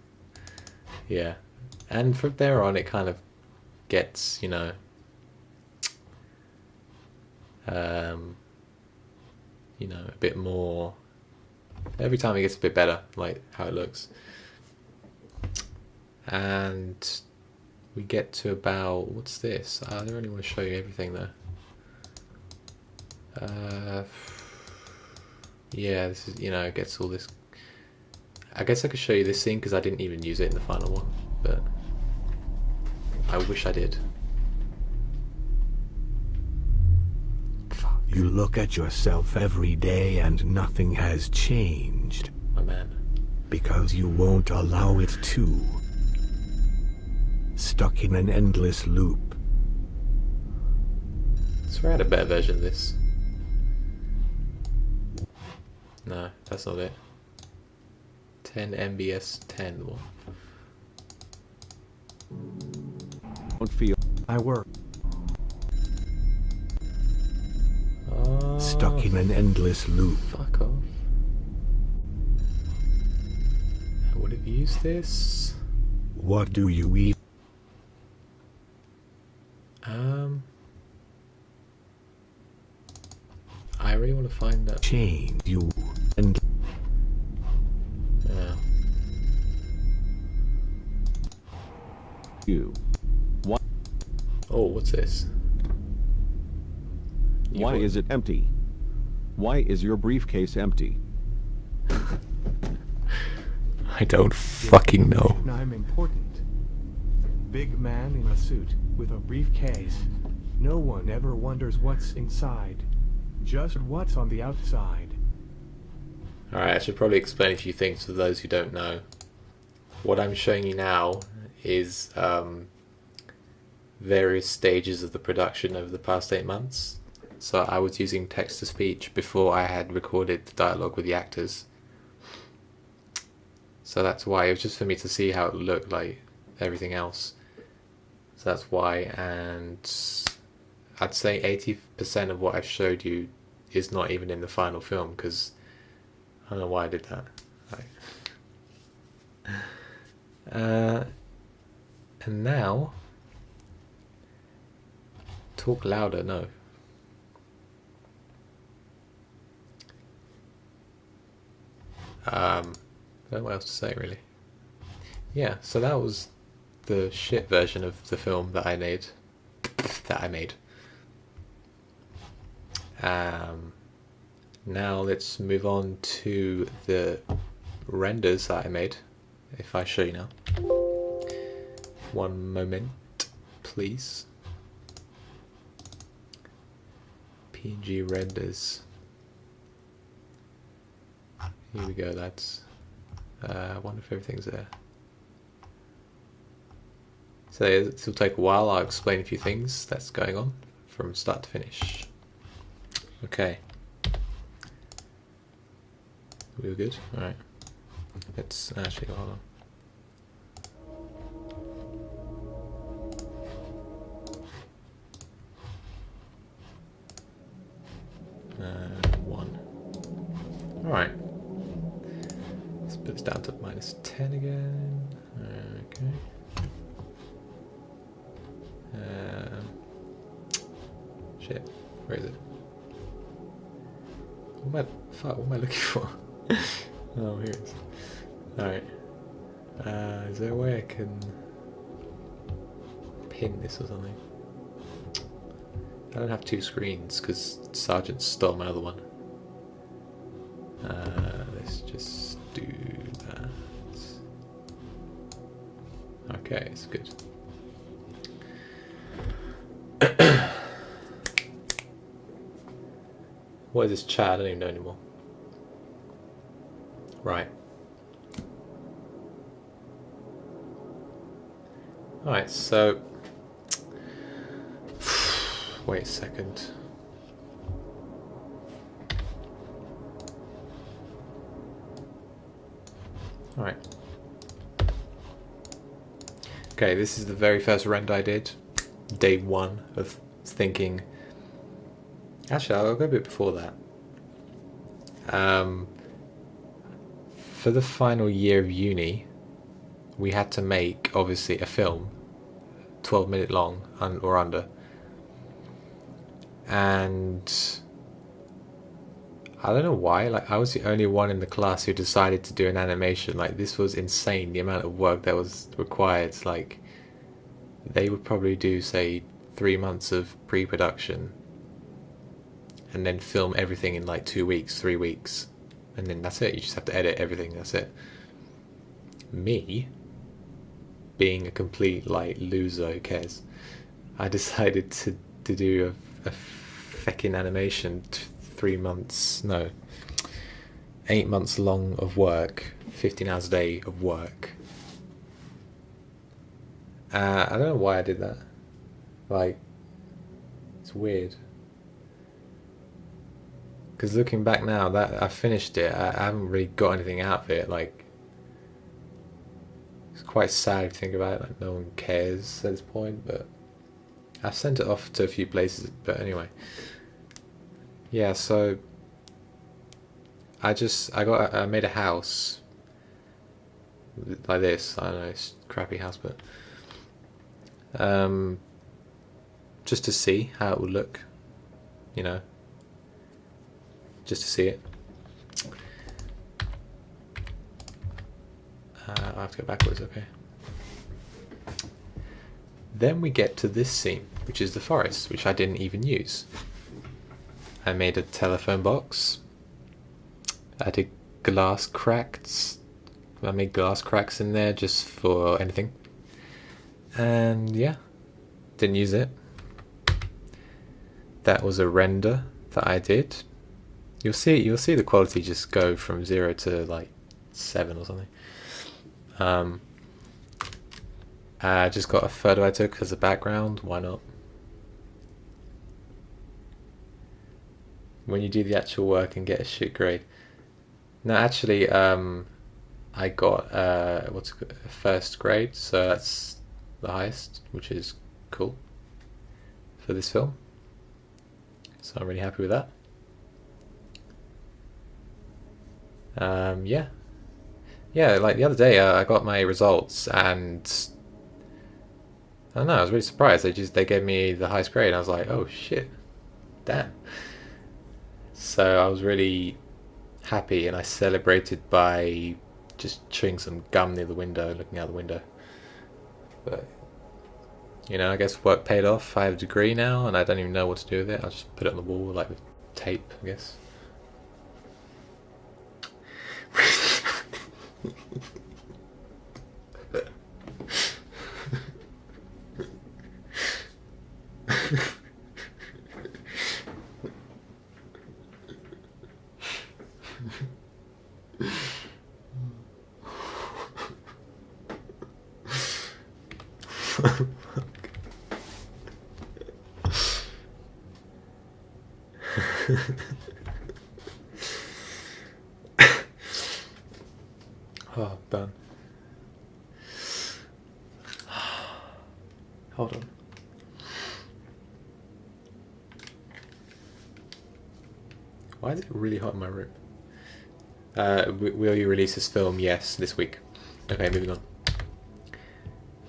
Yeah. And from there on it kind of gets, you know, a bit more, every time it gets a bit better, like how it looks. And we get to about, what's this? I don't really want to show you everything though. Yeah, this is, it gets all this. I guess I could show you this scene because I didn't even use it in the final one, but I wish I did. Fuck. You look at yourself every day and nothing has changed. My man. Because you won't allow it to. Stuck in an endless loop. I swear I had a better version of this. No, that's not it. 10 MBS 10 one. Don't feel I work. Oh, Stuck in an endless loop. fuck off. I would have used this. What do you eat? I really want to find that. Change you and Yeah. You. Why, Oh, what's this? why is it empty? Why is your briefcase empty? I don't fucking know. I'm important. Big man in a suit with a briefcase. No one ever wonders what's inside. Just what's on the outside. Alright, I should probably explain a few things for those who don't know. What I'm showing you now is various stages of the production over the past 8 months. So I was using text-to-speech before I had recorded the dialogue with the actors. So that's why it was just for me to see how it looked like everything else. So that's why, and I'd say 80% of what I've showed you is not even in the final film, because I don't know why I did that. And now, talk louder, no. I don't know what else to say really. Yeah, so that was the shit version of the film that I made. Now let's move on to the renders that I made. If I show you now. One moment, please. PNG renders. Here we go, lads. I wonder if everything's there. So this will take a while. I'll explain a few things that's going on from start to finish. Okay. We were good? Alright. Let's actually hold on. One. Alright. Let's put this down to -10 again. Okay. Shit. Where is it? What am I looking for? Oh, here it is. Alright. Is there a way I can pin this or something? I don't have two screens because Sergeant stole my other one. Let's just do that. Okay, it's good. What is this chat? I don't even know anymore. Right. Alright, so wait a second. Alright. Okay, this is the very first render I did. Day one of thinking. Actually, I'll go a bit before that. For the final year of uni, we had to make, obviously, a film, 12-minute long or under. And I don't know why, like, I was the only one in the class who decided to do an animation. Like, this was insane, the amount of work that was required. Like, they would probably do, say, 3 months of pre-production and then film everything in like 2 weeks, 3 weeks, and then that's it. You just have to edit everything, that's it. Me, being a complete like loser, who cares, I decided to do a feckin' animation, 3 months, no, 8 months long of work, 15 hours a day of work. I don't know why I did that. Like, it's weird. Because looking back now, that I finished it, I haven't really got anything out of it. Like, it's quite sad to think about it. Like, no one cares at this point. But I've sent it off to a few places. But anyway, yeah. So I made a house like this. I don't know, it's a crappy house, but just to see how it would look, you know. Just to see it. I have to go backwards, okay. Then we get to this scene, which is the forest, which I didn't even use. I made a telephone box. I did glass cracks. I made glass cracks in there just for anything. And yeah, didn't use it. That was a render that I did. You'll see the quality just go from 0 to like 7 or something. I just got a photo I took as a background. Why not? When you do the actual work and get a shit grade. No, actually, I got first grade, so that's the highest, which is cool for this film. So I'm really happy with that. Yeah, like the other day I got my results and I don't know, I was really surprised. They gave me the highest grade and I was like, oh shit, damn. So I was really happy and I celebrated by just chewing some gum near the window, looking out the window. But you know, I guess work paid off. I have a degree now and I don't even know what to do with it. I'll just put it on the wall like with tape, I guess. Oh, I'm done. Hold on. Why is it really hot in my room? Will you release this film? Yes, this week. Okay, moving on.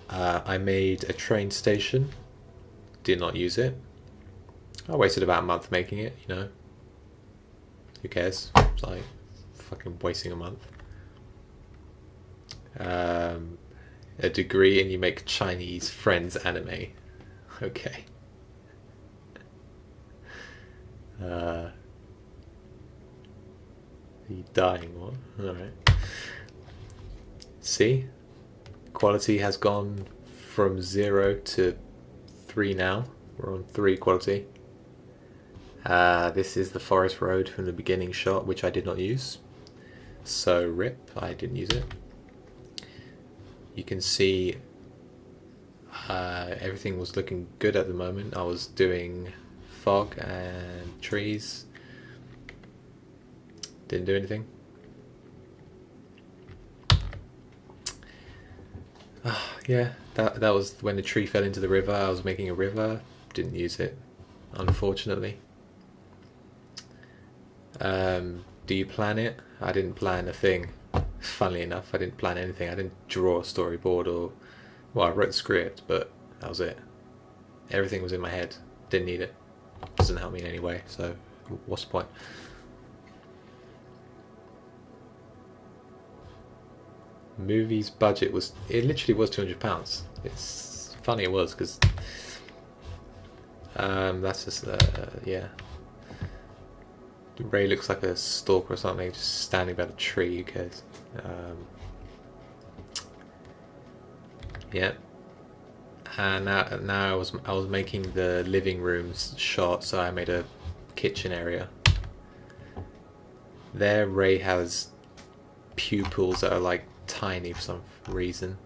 I made a train station. Did not use it. I wasted about a month making it, you know. Who cares? It's like fucking wasting a month. A degree and you make Chinese friends anime. Okay. Are you dying? What? Alright. See? Quality has gone from 0 to 3 now. We're on 3 quality. This is the forest road from the beginning shot, which I did not use. So rip, I didn't use it. You can see everything was looking good at the moment. I was doing fog and trees. Didn't do anything. Yeah, that was when the tree fell into the river. I was making a river. Didn't use it, unfortunately. Do you plan it? I didn't plan a thing. Funnily enough, I didn't plan anything. I didn't draw a storyboard or... Well, I wrote the script, but that was it. Everything was in my head. Didn't need it. Doesn't help me in any way, so what's the point? Movie's budget was... It literally was £200. It's funny it was, because... that's just... yeah. Ray looks like a stalker or something, just standing by the tree, who cares? Yeah. And now I was making the living rooms shot, so I made a kitchen area. There Ray has pupils that are like tiny for some reason.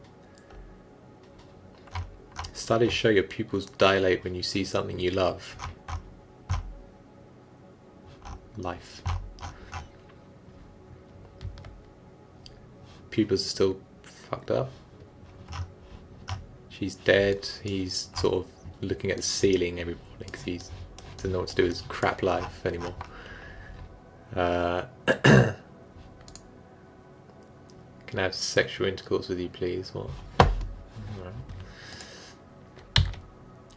Studies show your pupils dilate when you see something you love. Life. Pupils are still fucked up. She's dead. He's sort of looking at the ceiling every morning because he doesn't know what to do with his crap life anymore. Can I have sexual intercourse with you, please? What? Alright.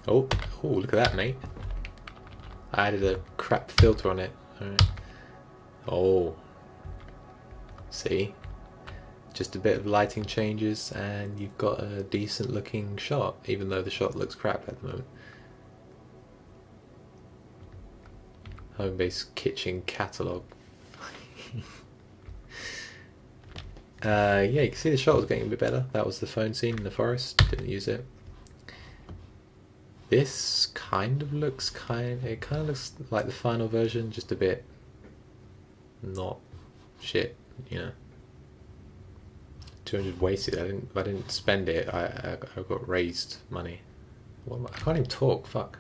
Oh, look at that, mate. I added a crap filter on it. Alright. Oh. See? Just a bit of lighting changes and you've got a decent looking shot, even though the shot looks crap at the moment. Home-based kitchen catalogue. Yeah, you can see the shot was getting a bit better. That was the phone scene in the forest. Didn't use it. This kind of looks it kind of looks like the final version, just a bit not shit, you know. 200 wasted. I didn't spend it. I got raised money. I can't even talk. Fuck.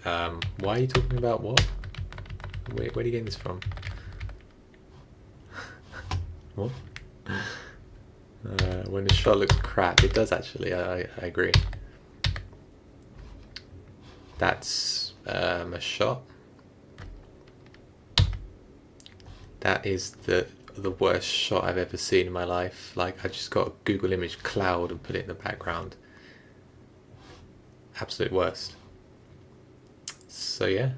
Why are you talking about what? Where are you getting this from? What? When the shot looks crap, it does actually. I agree. That's a shot. That is the worst shot I've ever seen in my life. Like, I just got a Google image cloud and put it in the background. Absolute worst. So yeah.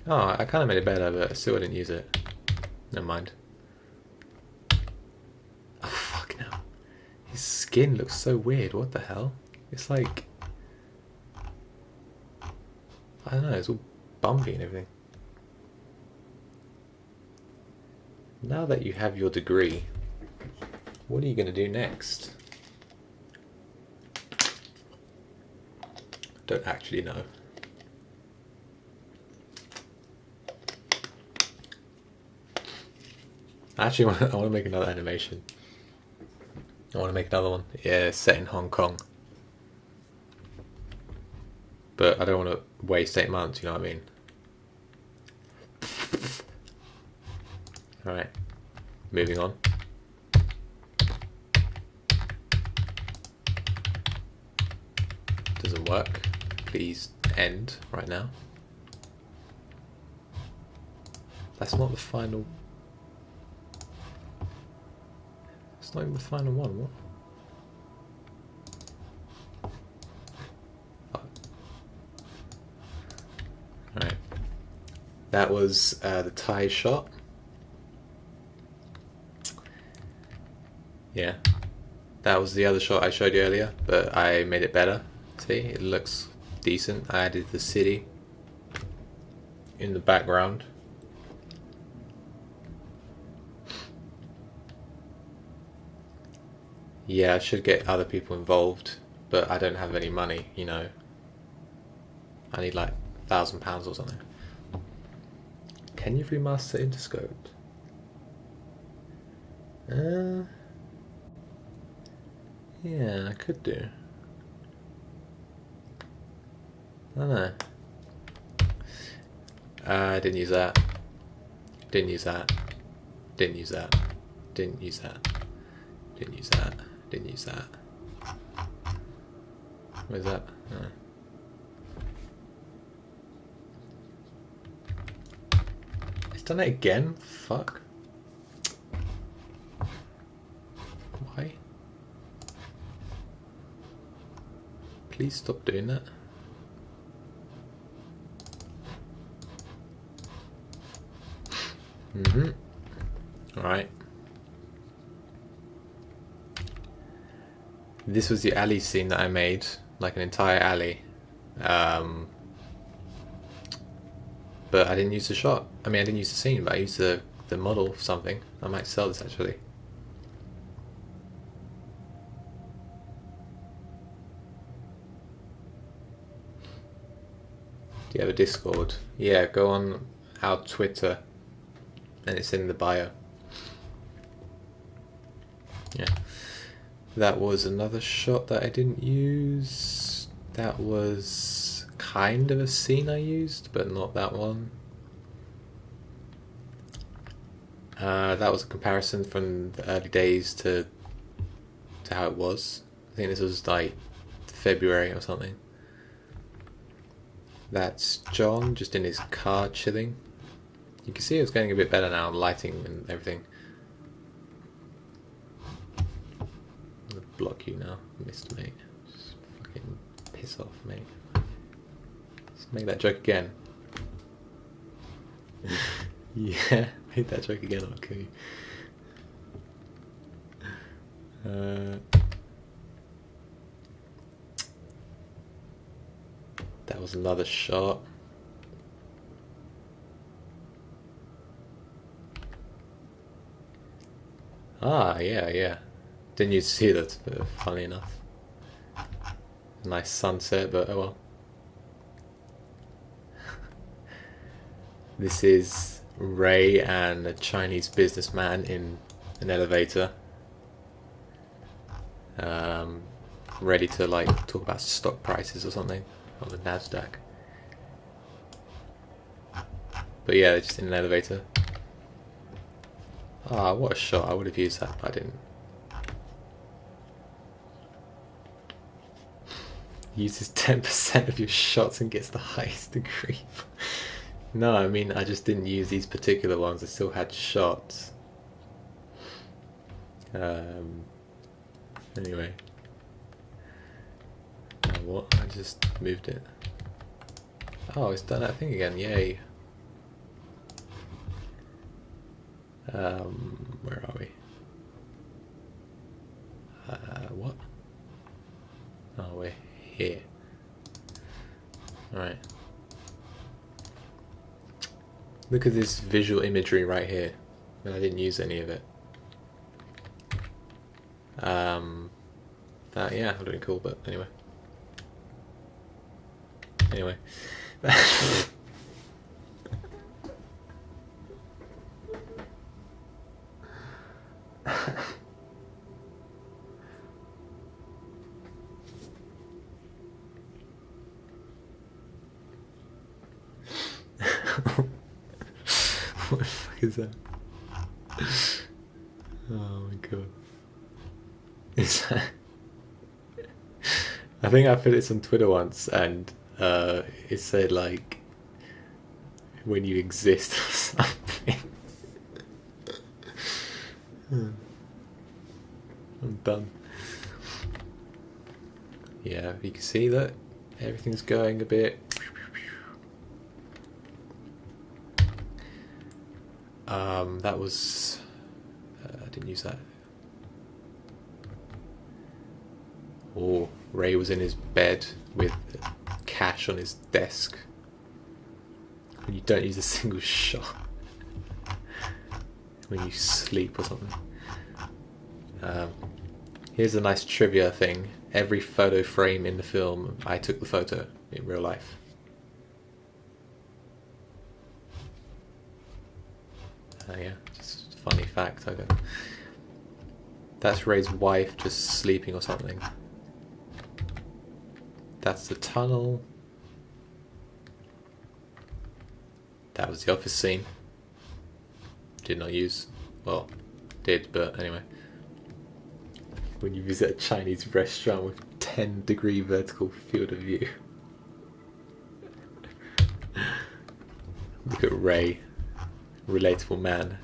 Oh, I kind of made it better, but I still didn't use it. Never mind. Oh fuck no. His skin looks so weird. What the hell? It's like, I don't know, it's all bumpy and everything. Now that you have your degree, what are you going to do next? Don't actually know. Actually, I want to make another animation. I want to make another one. Yeah, set in Hong Kong. But I don't want to waste 8 months, you know what I mean? Alright, moving on. Doesn't work. Please end right now. That's not the final. It's not even the final one. What? Oh. Alright. That was the tie shot. Yeah. That was the other shot I showed you earlier, but I made it better. See, it looks decent. I added the city in the background. Yeah, I should get other people involved, but I don't have any money, you know. I need like £1,000 or something. Can you remaster Interscope? Yeah, I could do. I don't know. I didn't use that. Didn't use that. Didn't use that. Didn't use that. Didn't use that. Didn't use that. Where's that? Oh. It's done it again? Fuck. Why? Please stop doing that. Alright. This was the alley scene that I made, like an entire alley. But I didn't use the shot. I mean, I didn't use the scene, but I used the model for something. I might sell this actually. Do you have a Discord? Yeah, go on our Twitter and it's in the bio. Yeah. That was another shot that I didn't use. That was kind of a scene I used, but not that one. That was a comparison from the early days to how it was. I think this was like February or something. That's John just in his car chilling. You can see it's getting a bit better now, lighting and everything. I'm gonna block you now, Mr. Mate. Just fucking piss off, mate. Let's make that joke again. Yeah, make that joke again, I'll kill you. That was another shot. Ah, yeah. Didn't used to see that, but funny enough. Nice sunset, but oh well. This is Ray and a Chinese businessman in an elevator. Ready to like talk about stock prices or something on the NASDAQ. But yeah, they're just in an elevator. Ah, what a shot. I would have used that, but I didn't. Uses 10% of your shots and gets the highest degree. No, I mean, I just didn't use these particular ones. I still had shots. Anyway. What? I just moved it. Oh, it's done that thing again. Yay. Where are we? What? Oh, we're here. Alright. Look at this visual imagery right here. And I didn't use any of it. That, yeah, would have been cool, but anyway. Anyway. What the fuck is that? Oh my god. Is that... I think I put this on Twitter once and it said like when you exist or something. I'm done. Yeah, you can see that everything's going a bit. That was I didn't use that. Oh, Ray was in his bed with cash on his desk. When you don't use a single shot. When you sleep or something. Here's a nice trivia thing. Every photo frame in the film, I took the photo in real life. Yeah, just a funny fact. I go. That's Ray's wife just sleeping or something. That's the tunnel. That was the office scene. Did not use. Well, did, but anyway. When you visit a Chinese restaurant with 10-degree vertical field of view. Look at Ray. Relatable man.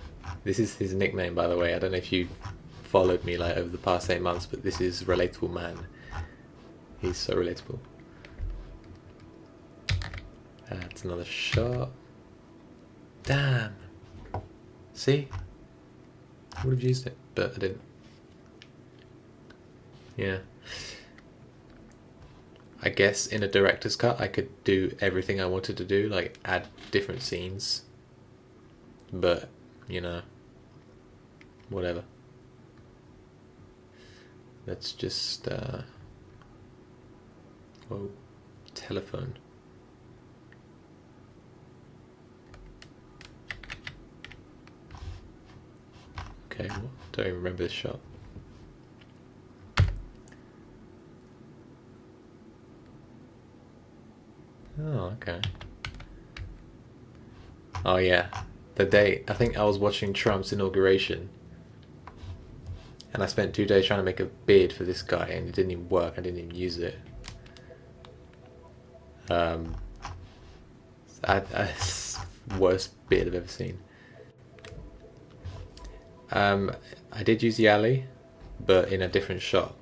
This is his nickname, by the way. I don't know if you followed me like over the past 8 months, but this is Relatable Man. He's so relatable. That's another shot. Damn. See? I would have used it, but I didn't. Yeah. I guess in a director's cut I could do everything I wanted to do, like add different scenes. But, you know, whatever. Let's just, whoa, telephone. Okay, what? Don't even remember this shot. Oh, okay. Oh yeah, the day, I think I was watching Trump's inauguration and I spent 2 days trying to make a beard for this guy and it didn't even work. I didn't even use it. Worst beard I've ever seen. I did use the alley, but in a different shot.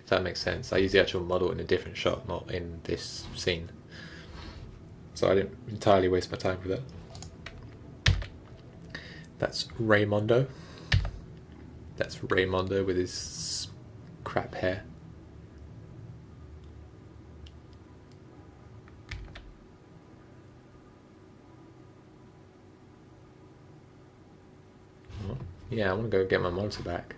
If that makes sense. I used the actual model in a different shot, not in this scene. So I didn't entirely waste my time with that. That's Raymondo. That's Raymondo with his crap hair. Yeah, I want to go get my monitor back.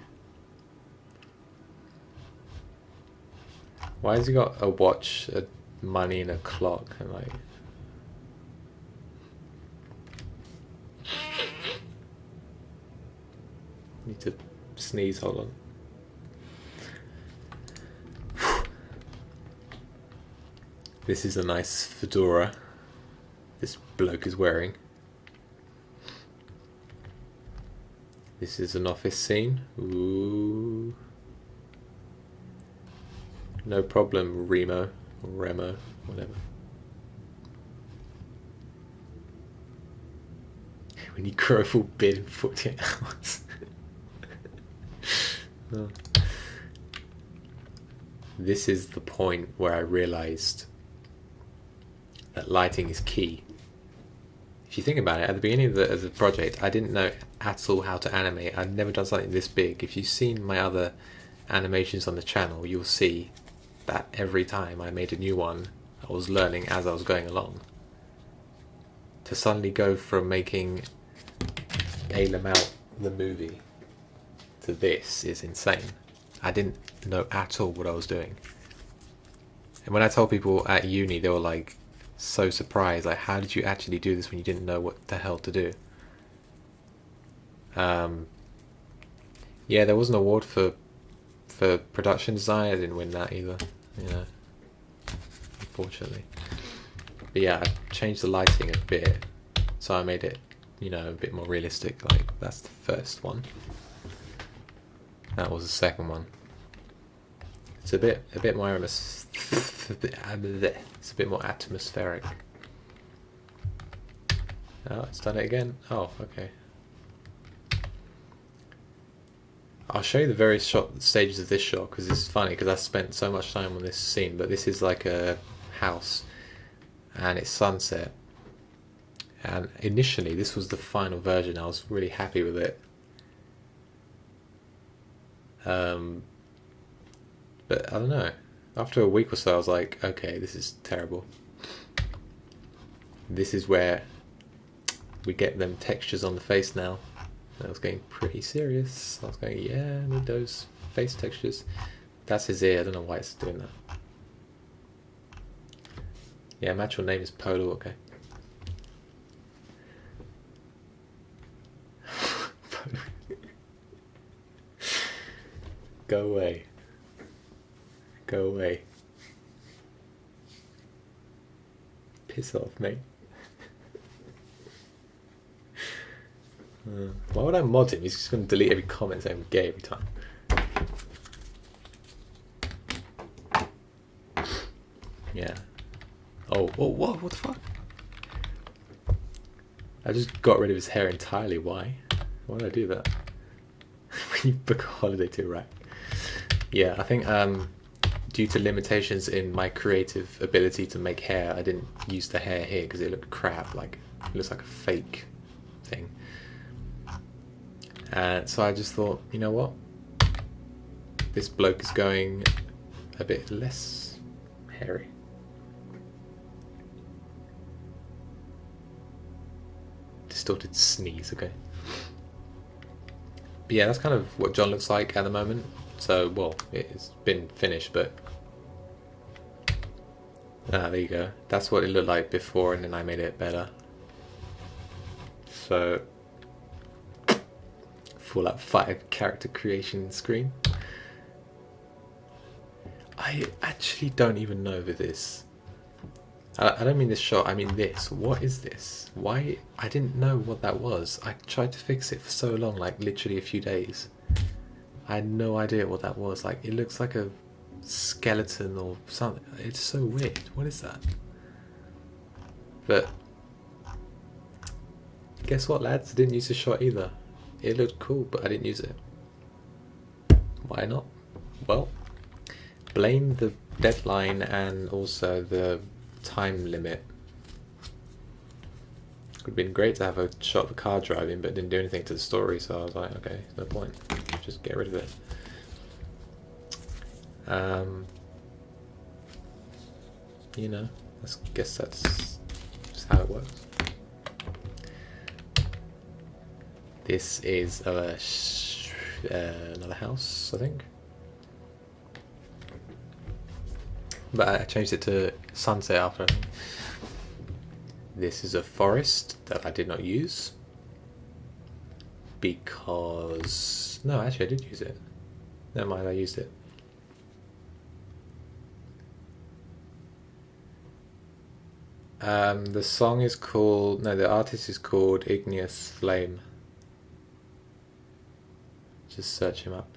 Why has he got a watch, a money, and a clock? And like, need to sneeze. Hold on. This is a nice fedora this bloke is wearing. This is an office scene. Ooh. No problem, Remo. Or Remo, whatever. When you grow a full beard in 48 hours. Oh. This is the point where I realized that lighting is key. If you think about it, at the beginning of the project, I didn't know at all how to animate. I'd never done something this big. If you've seen my other animations on the channel, you'll see that every time I made a new one, I was learning as I was going along. To suddenly go from making A Lamau the movie to this is insane. I didn't know at all what I was doing. And when I told people at uni, they were like so surprised, like, how did you actually do this when you didn't know what the hell to do? Yeah, there was an award for production design. I didn't win that either, you know, unfortunately. But yeah, I changed the lighting a bit, so I made it, you know, a bit more realistic. Like, that's the first one. That was the second one. It's a bit more it's a bit more atmospheric. Oh, it's done it again. Oh, okay. I'll show you the various stages of this shot because it's funny because I spent so much time on this scene. But this is like a house, and it's sunset. And initially, this was the final version. I was really happy with it. But I don't know. After a week or so, I was like, okay, this is terrible. This is where we get them textures on the face now. I was getting pretty serious. I was going, yeah, I need those face textures. That's his ear. I don't know why it's doing that. Yeah, my actual name is Podel, okay. Go away. Go away. Piss off, mate. Why would I mod him? He's just going to delete every comment saying gay every time. Yeah. Oh, what the fuck? I just got rid of his hair entirely. Why? Why did I do that? When you book a holiday to Iraq. Yeah, I think due to limitations in my creative ability to make hair, I didn't use the hair here because it looked crap. Like, it looks like a fake thing. So I just thought, you know what? This bloke is going a bit less hairy. Distorted sneeze, okay. But yeah, that's kind of what John looks like at the moment. So, well, it's been finished, but there you go. That's what it looked like before, and then I made it better. So, full up 5 character creation screen. I actually don't even know with this. I don't mean this shot, I mean this. What is this? Why? I didn't know what that was. I tried to fix it for so long, like literally a few days. I had no idea what that was. Like, it looks like a skeleton or something. It's so weird. What is that? But guess what, lads? I didn't use the shot either. It looked cool, but I didn't use it. Why not? Well, blame the deadline and also the time limit. It would have been great to have a shot of a car driving, but it didn't do anything to the story, so I was like, okay, no point. Just get rid of it. You know, I guess that's just how it works. This is another house, I think. But I changed it to sunset after, I think. This is a forest that I did not use. Because... no, actually I did use it. Never mind, I used it. The song is called... no, the artist is called Igneous Flame. just search him up.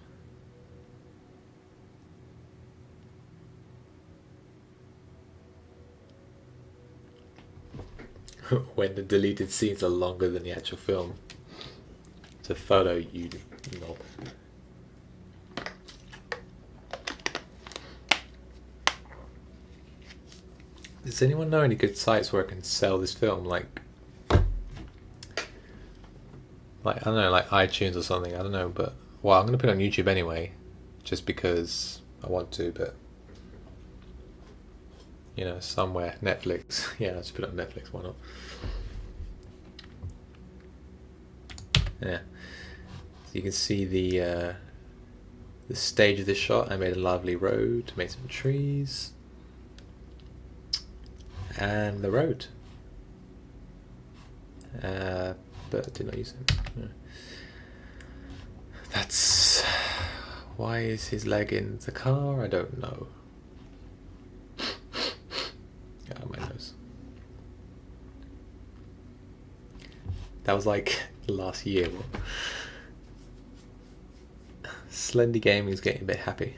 When the deleted scenes are longer than the actual film. It's a photo, you knob. Does anyone know any good sites where I can sell this film? Like I don't know, like iTunes or something. I don't know, but well, I'm gonna put it on YouTube anyway, just because I want to. But you know, somewhere Netflix. Yeah, let's put it on Netflix. Why not? Yeah. So you can see the stage of this shot. I made a lovely road, made some trees, and the road. But I did not use it. Yeah. That's why is his leg in the car? I don't know. Oh, my nose. That was like last year. Slendy Gaming is getting a bit happy.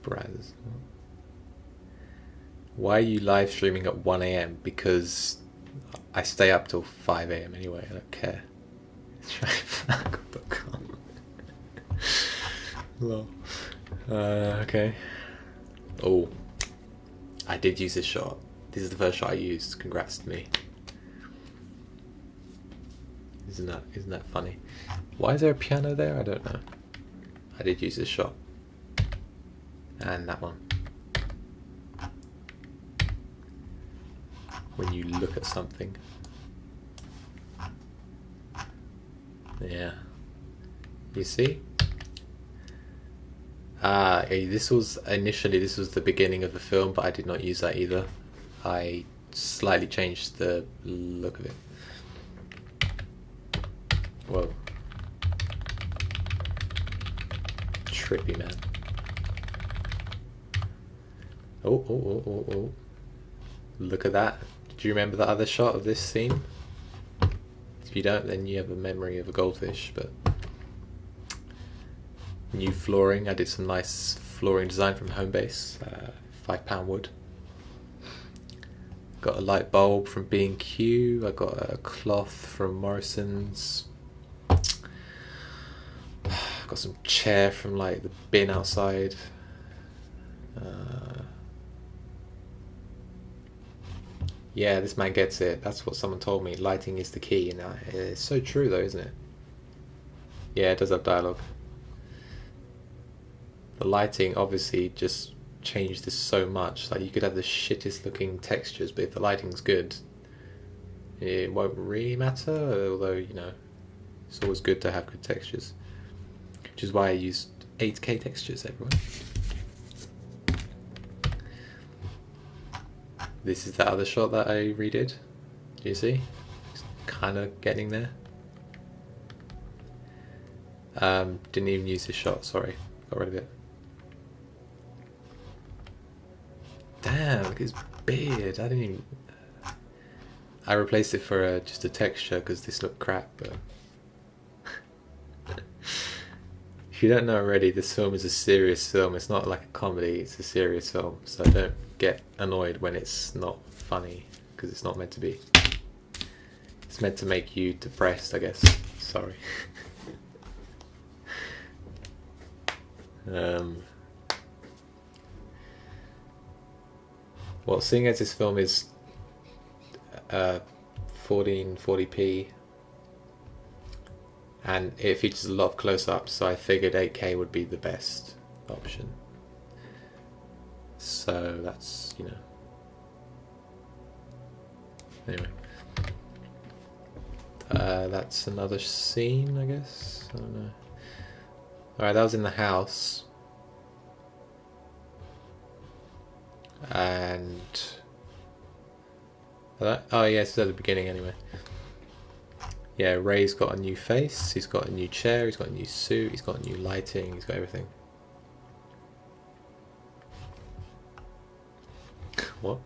Braz. Why are you live streaming at 1 AM? Because I stay up till 5 AM anyway, I don't care. Tryflag.com. Lol. Okay. Oh. I did use this shot. This is the first shot I used. Congrats to me. Isn't that funny? Why is there a piano there? I don't know. I did use this shot. And that one. When you look at something. Yeah. You see? This was the beginning of the film, but I did not use that either. I slightly changed the look of it. Whoa. Trippy, man. Oh. Look at that. Do you remember the other shot of this scene? If you don't, then you have a memory of a goldfish, but... New flooring. I did some nice flooring design from Homebase. £5 wood. Got a light bulb from B&Q. I got a cloth from Morrison's. Got some chair from like the bin outside. Yeah, this man gets it. That's what someone told me. Lighting is the key. And it's so true though, isn't it? Yeah, it does have dialogue. The lighting obviously just changed this so much. Like you could have the shittest looking textures, but if the lighting's good, it won't really matter. Although, you know, it's always good to have good textures. Which is why I use 8K textures, everyone. This is the other shot that I redid. Do you see? It's kind of getting there. Didn't even use this shot, sorry. Got rid of it. Damn, look at his beard. I didn't even... I replaced it for just a texture because this looked crap, but... If you don't know already, this film is a serious film. It's not like a comedy, it's a serious film. So don't get annoyed when it's not funny, because it's not meant to be. It's meant to make you depressed, I guess. Sorry. Well, seeing as this film is 1440p and it features a lot of close-ups, so I figured 8K would be the best option. So that's, you know. Anyway. That's another scene, I guess. I don't know. Alright, that was in the house. And... oh yeah, it's at the beginning anyway. Yeah, Ray's got a new face, he's got a new chair, he's got a new suit, he's got new lighting, he's got everything. What?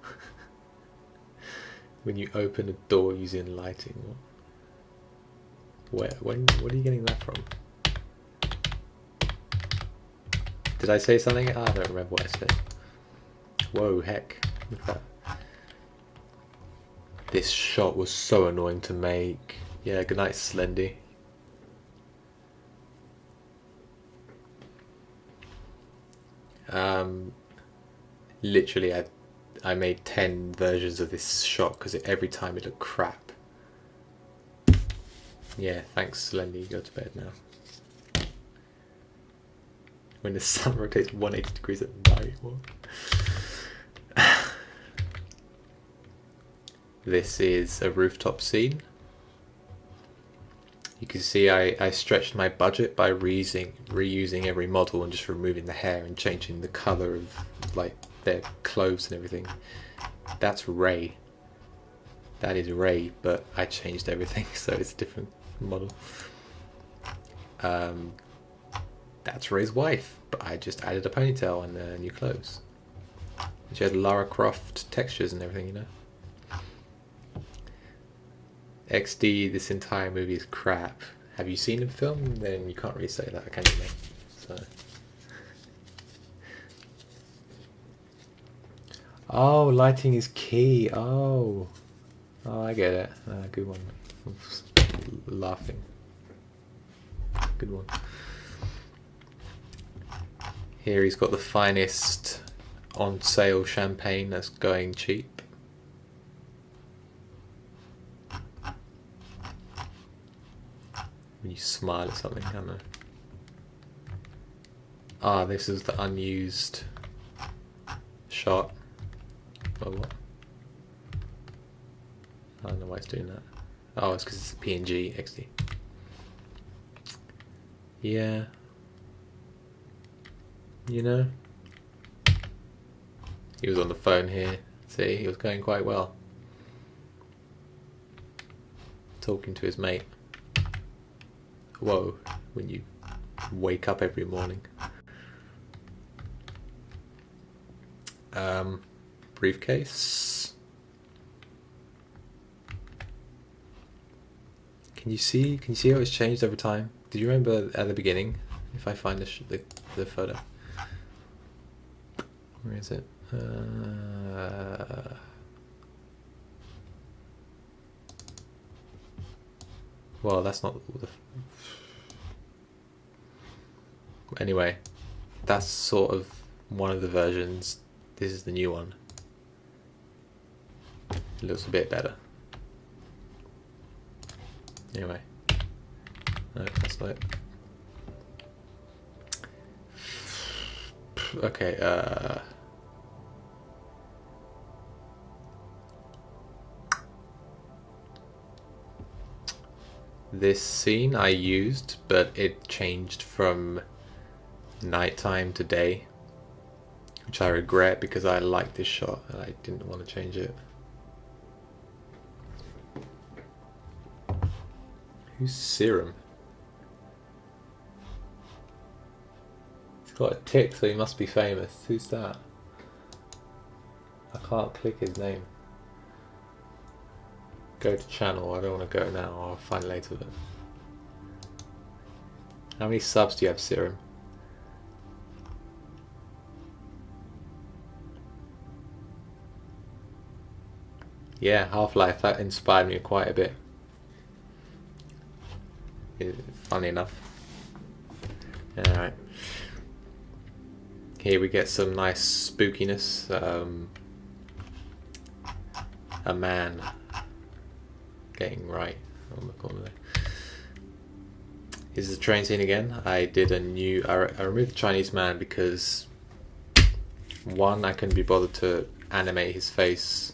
When you open a door using lighting, what? What are you getting that from? Did I say something? I don't remember what I said. Whoa, heck. Look at that. This shot was so annoying to make. Yeah, good night, Slendy. Literally, I made 10 versions of this shot because every time it looked crap. Yeah, thanks, Slendy. You go to bed now. When the sun rotates 180 degrees at night. What? This is a rooftop scene. You can see I stretched my budget by reusing every model and just removing the hair and changing the colour of like their clothes and everything. That's Ray. That is Ray, but I changed everything, so it's a different model. That's Ray's wife, but I just added a ponytail and new clothes. She had Lara Croft textures and everything, you know. XD, this entire movie is crap. Have you seen the film? Then you can't really say that, can you, mate? So. Oh, lighting is key. Oh, I get it. Good one. Laughing. Good one. Here he's got the finest on sale champagne that's going cheap. When you smile at something, I don't know. Ah, this is the unused shot. Oh, what? I don't know why it's doing that. Oh, it's because it's a PNG XD. Yeah. You know? He was on the phone here. See, he was going quite well. Talking to his mate. Whoa, when you wake up every morning. Briefcase. Can you see how it's changed over time? Did you remember at the beginning? If I find the photo. Where is it? Well, that's not the... Anyway, that's sort of one of the versions. This is the new one. It looks a bit better. Anyway. No, that's not it. Okay, this scene I used, but it changed from nighttime to day, which I regret because I liked this shot and I didn't want to change it. Who's Serum? He's got a tick, so he must be famous. Who's that? I can't click his name. Go to channel. I don't want to go now. I'll find it later. But how many subs do you have, Serum? Yeah, Half-Life. That inspired me quite a bit. Funny enough. Alright. Here we get some nice spookiness. A man getting right on the corner there. This is the train scene again. I did a new... I removed the Chinese man because... One, I couldn't be bothered to animate his face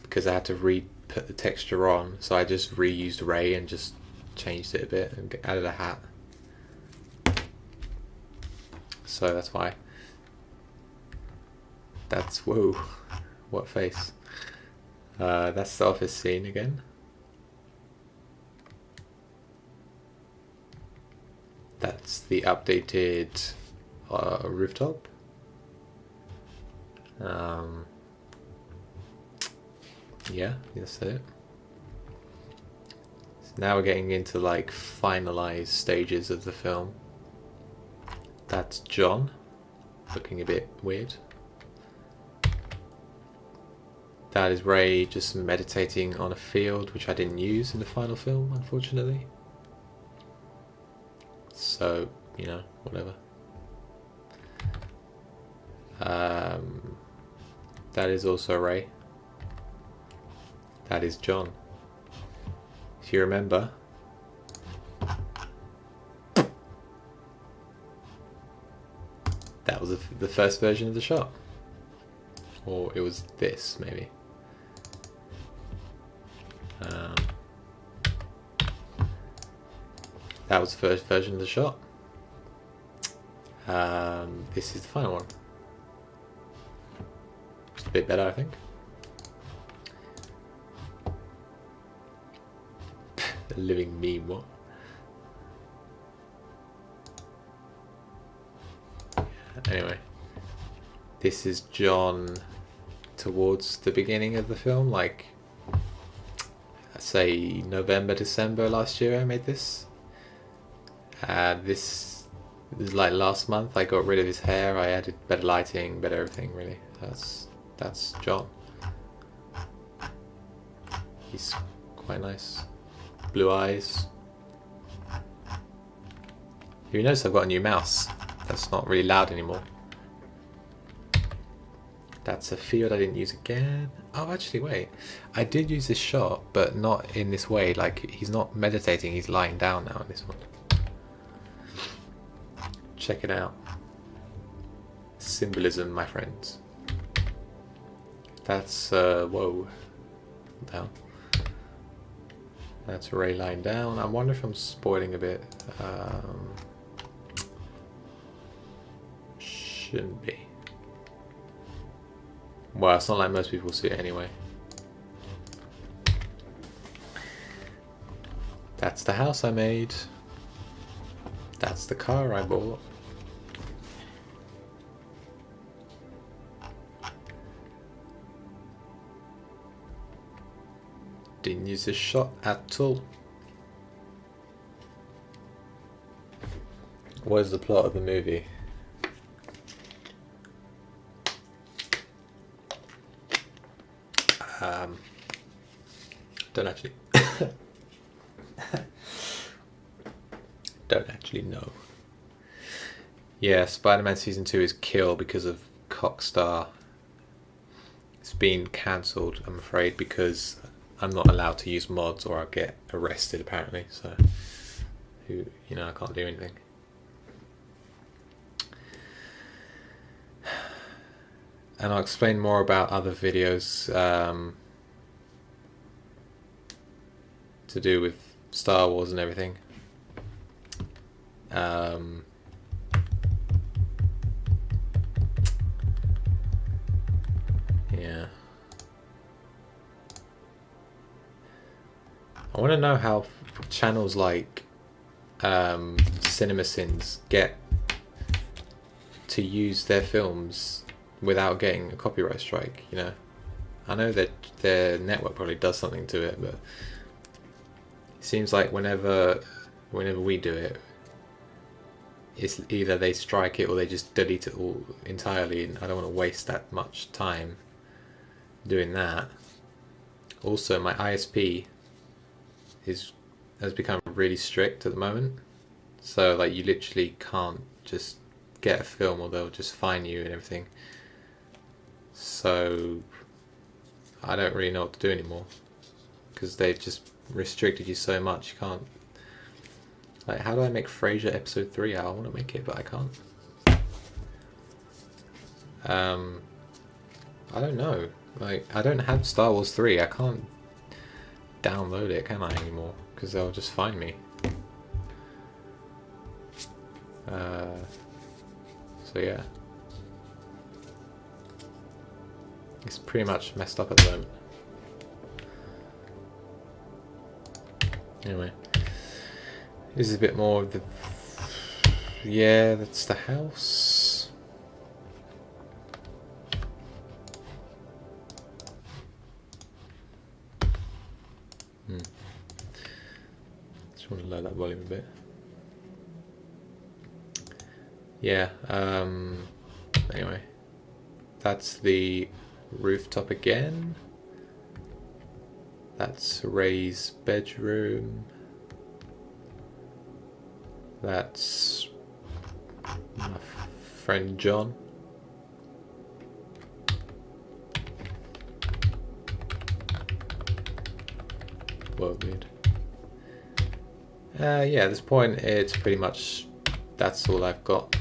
because I had to put the texture on, so I just reused Ray and just changed it a bit and added a hat. So that's why. That's... whoa. What face. That's the office scene again. That's the updated rooftop. Yeah, that's it. So now we're getting into like finalized stages of the film. That's John, looking a bit weird. That is Ray just meditating on a field, which I didn't use in the final film, unfortunately. So, you know, whatever. That is also Ray. That is John. If you remember, that was the first version of the shot. Or it was this, maybe. That was the first version of the shot. This is the final one. It's a bit better, I think. The living meme, what? Anyway, this is John towards the beginning of the film, like say November, December last year I made this. This is like last month. I got rid of his hair, I added better lighting, better everything really. That's John. He's quite nice. Blue eyes. You notice I've got a new mouse. That's not really loud anymore. That's a field I didn't use again. Oh, actually, wait. I did use this shot, but not in this way. Like, he's not meditating, he's lying down now in this one. Check it out. Symbolism, my friends. That's, whoa. Down. That's Ray lying down. I wonder if I'm spoiling a bit. Shouldn't be. Well, it's not like most people see it anyway. That's the house I made. That's the car I bought. Didn't use this shot at all. What is the plot of the movie? Don't actually don't actually know. Yeah, Spider-Man Season 2 is killed because of Cockstar. It's been cancelled, I'm afraid, because I'm not allowed to use mods or I'll get arrested apparently, so you know, I can't do anything. And I'll explain more about other videos to do with Star Wars and everything. Yeah. I want to know how channels like CinemaSins get to use their films without getting a copyright strike, you know. I know that their network probably does something to it, but it seems like whenever we do it, it's either they strike it or they just delete it all entirely, and I don't want to waste that much time doing that. Also, my ISP has become really strict at the moment, so like you literally can't just get a film or they'll just fine you and everything. So I don't really know what to do anymore because they've just restricted you so much. You can't, like, how do I make Frasier episode 3 out? I want to make it, but I can't. I don't know, like, I don't have Star Wars 3. I can't download it, can I, anymore, because they'll just find me. So yeah, it's pretty much messed up at the moment. Anyway, this is a bit more of the, yeah, that's the house. Just want to lower that volume a bit. Yeah, anyway, that's the rooftop again. That's Ray's bedroom. That's my friend John. Whoa, weird. Yeah, at this point it's pretty much, that's all I've got.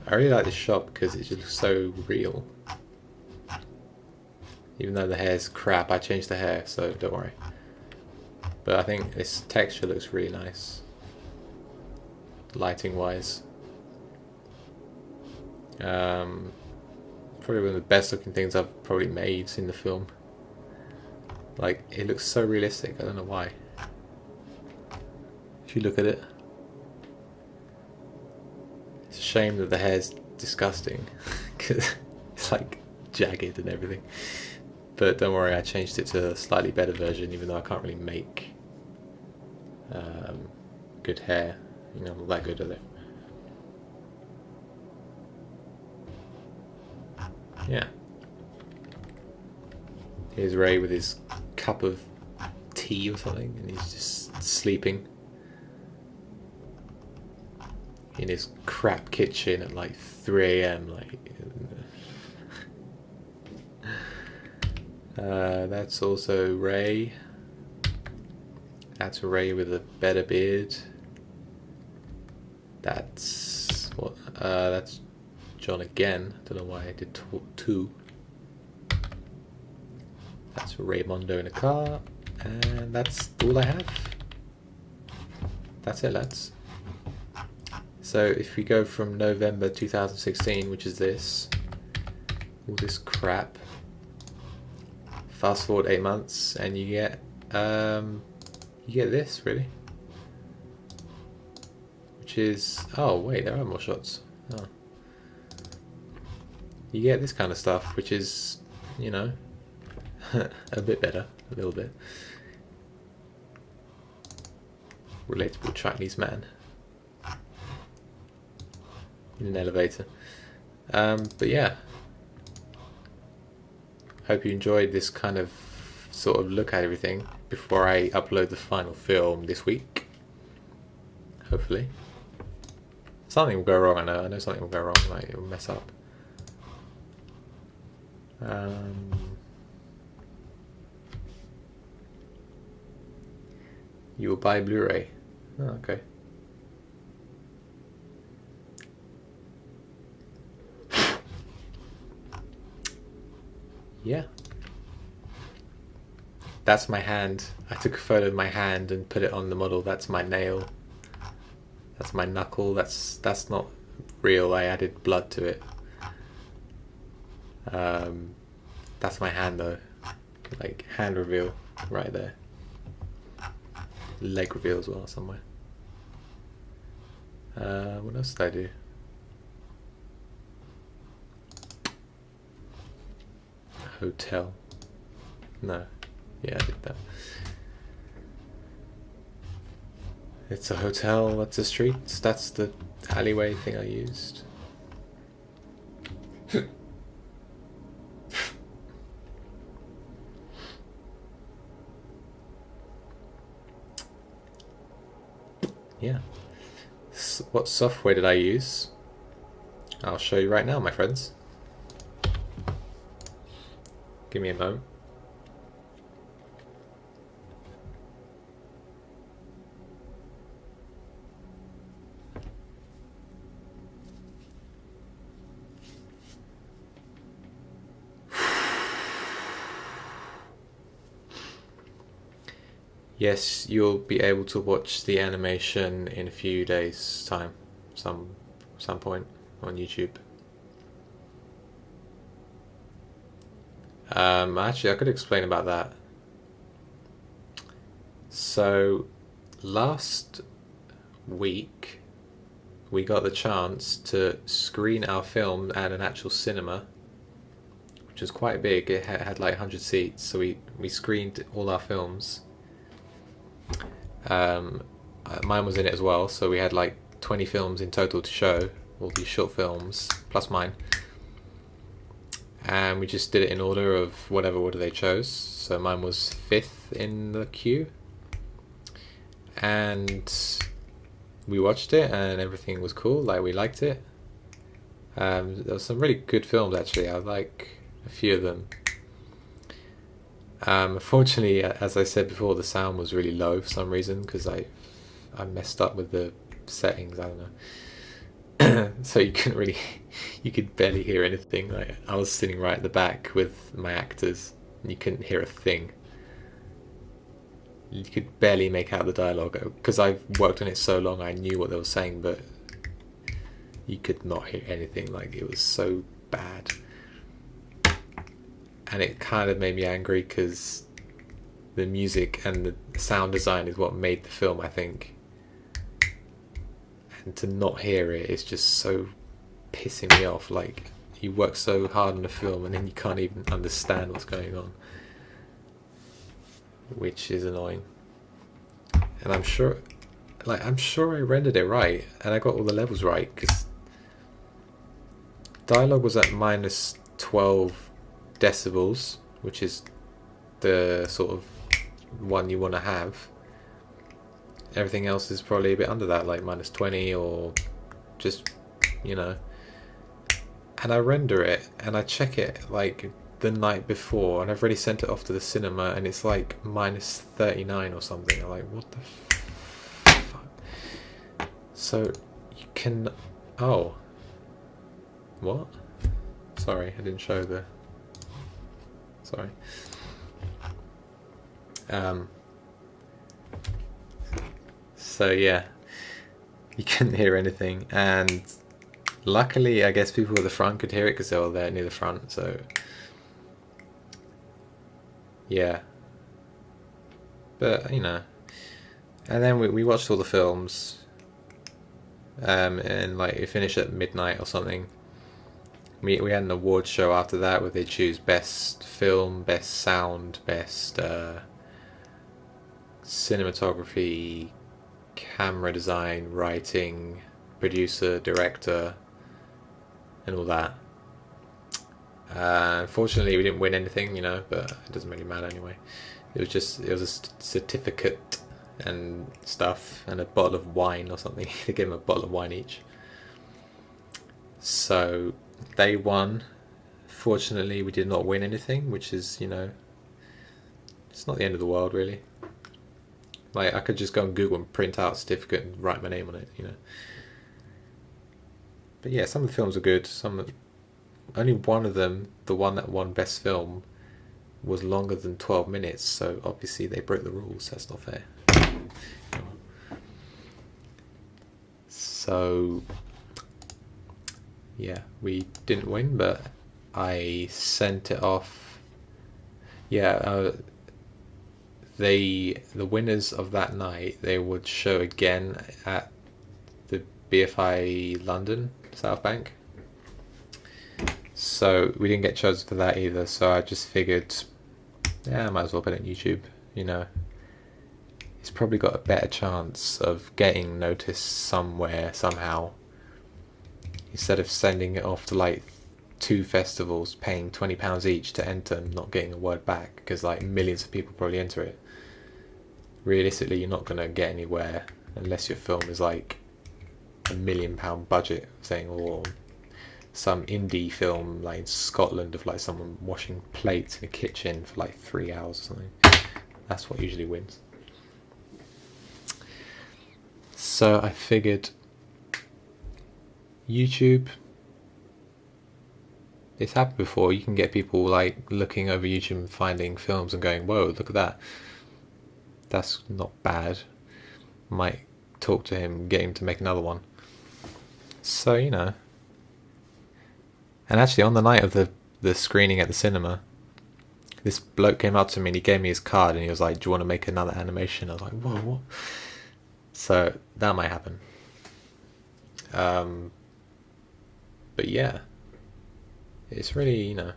I really like this shot because it just looks so real. Even though the hair's crap, I changed the hair, so don't worry. But I think this texture looks really nice, lighting wise. Probably one of the best looking things I've probably made in the film. Like, it looks so realistic, I don't know why. If you look at it. It's a shame that the hair's disgusting, because it's like jagged and everything. But don't worry, I changed it to a slightly better version, even though I can't really make good hair. You know, not that good at it. Yeah. Here's Ray with his cup of tea or something, and he's just sleeping in his crap kitchen at like 3 AM. Like, that's also Ray. That's Ray with a better beard. That's what? That's John again. Don't know why I did two. That's Raymondo in a car, and that's all I have. That's it, lads. So if we go from November 2016, which is this, all this crap, fast forward 8 months, and you get this really, which is, oh wait, there are more shots. Oh. You get this kind of stuff, which is, you know, a bit better, a little bit. Relatable Chinese man in an elevator. But yeah, hope you enjoyed this kind of sort of look at everything before I upload the final film this week. Hopefully. Something will go wrong, I know something will go wrong, like it will mess up. You will buy Blu-ray. Oh, okay. Yeah. That's my hand. I took a photo of my hand and put it on the model. That's my nail. That's my knuckle. That's not real. I added blood to it. That's my hand though. Like, hand reveal right there. Leg reveal as well somewhere. What else did I do? Hotel. No. Yeah, I did that. It's a hotel, that's a street, that's the alleyway thing I used. Yeah. What software did I use? I'll show you right now, my friends. Give me a moment. Yes, you'll be able to watch the animation in a few days' time, some point on YouTube. Actually, I could explain about that. So, last week we got the chance to screen our film at an actual cinema, which was quite big. It had like 100 seats, so we screened all our films. Mine was in it as well, so we had like 20 films in total to show, all these short films plus mine, and we just did it in order of whatever order they chose. So mine was 5th in the queue, and we watched it and everything was cool, like we liked it. There were some really good films actually. I like a few of them. Unfortunately, as I said before, the sound was really low for some reason because I messed up with the settings. I don't know. So you couldn't really, you could barely hear anything. Like I was sitting right at the back with my actors, and you couldn't hear a thing. You could barely make out the dialogue because I've worked on it so long. I knew what they were saying, but you could not hear anything. Like it was so bad. And it kind of made me angry because the music and the sound design is what made the film, I think. And to not hear it is just so pissing me off. Like, you work so hard on the film and then you can't even understand what's going on. Which is annoying. And I'm sure I rendered it right and I got all the levels right, because dialogue was at minus 12 decibels, which is the sort of one you want to have. Everything else is probably a bit under that, like minus 20 or just, you know. And I render it and I check it like the night before, and I've already sent it off to the cinema and it's like minus 39 or something. I'm like, what the fuck? So you can, oh, what? Sorry, I didn't show the, sorry. So yeah, you couldn't hear anything, and luckily I guess people at the front could hear it because they were there near the front, so yeah. But you know, and then we watched all the films, and like it finished at midnight or something. We had an award show after that where they choose best film, best sound, best cinematography, camera design, writing, producer, director, and all that. Unfortunately, we didn't win anything, you know, but it doesn't really matter anyway. It was a certificate and stuff, and a bottle of wine or something. They gave them a bottle of wine each. So they won. Fortunately, we did not win anything, which is, you know, it's not the end of the world, really. Like, I could just go on Google and print out a certificate and write my name on it, you know. But yeah, some of the films are good. Only one of them, the one that won Best Film, was longer than 12 minutes, so obviously they broke the rules. That's not fair. So yeah, we didn't win, but I sent it off. Yeah, the winners of that night, they would show again at the BFI London South Bank. So we didn't get chosen for that either, so I just figured, yeah, I might as well put it on YouTube, you know. It's probably got a better chance of getting noticed somewhere, somehow, instead of sending it off to like 2 festivals, paying £20 each to enter and not getting a word back, because like millions of people probably enter it. Realistically, you're not going to get anywhere unless your film is like £1 million budget thing, or some indie film like in Scotland of like someone washing plates in a kitchen for like 3 hours or something. That's what usually wins. So I figured YouTube, it's happened before. You can get people like looking over YouTube and finding films and going, whoa, look at that, that's not bad, might talk to him, get him to make another one. So, you know. And actually on the night of the screening at the cinema, this bloke came up to me and he gave me his card and he was like, do you want to make another animation? I was like, whoa, what? So that might happen. But yeah, it's really, you know,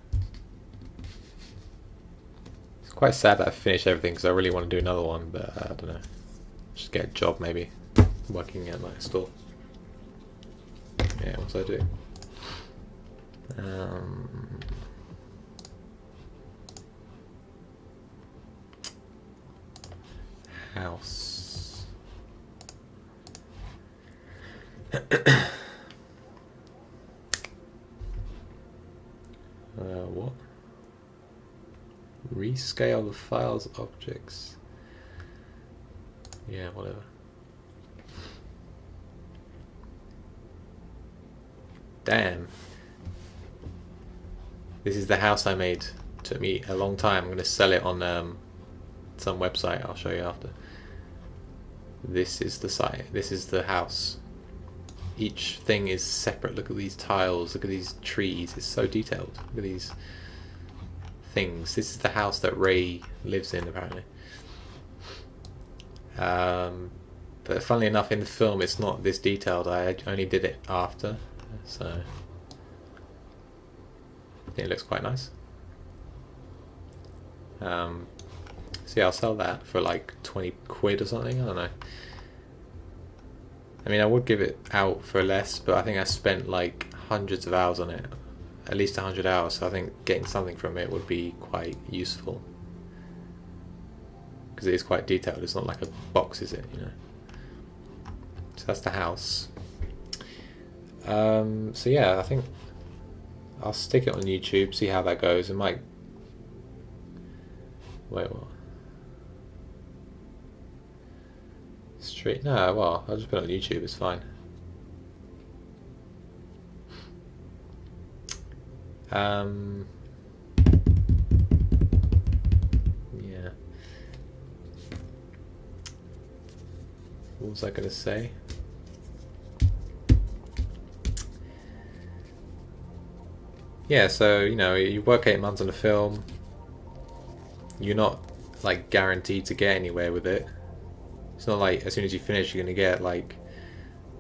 quite sad that I finished everything because I really want to do another one, but I don't know. Just get a job maybe, working at like a store. Yeah, what do I do? House. What? Rescale the files objects. Yeah, whatever. Damn. This is the house I made. Took me a long time. I'm going to sell it on some website. I'll show you after. This is the site. This is the house. Each thing is separate. Look at these tiles. Look at these trees. It's so detailed. Look at these things. This is the house that Ray lives in, apparently. But funnily enough, in the film, it's not this detailed. I only did it after, so I think it looks quite nice. So yeah, I'll sell that for like 20 quid or something. I don't know. I mean, I would give it out for less, but I think I spent like hundreds of hours on it, at least 100 hours. So I think getting something from it would be quite useful, because it is quite detailed. It's not like a box, is it? You know. So that's the house. So yeah, I think I'll stick it on YouTube, see how that goes. It might. Wait, what? Street? No, well, I'll just put it on YouTube. It's fine. Yeah. What was I going to say? Yeah, so, you know, you work 8 months on a film. You're not, like, guaranteed to get anywhere with it. It's not like as soon as you finish you're going to get, like,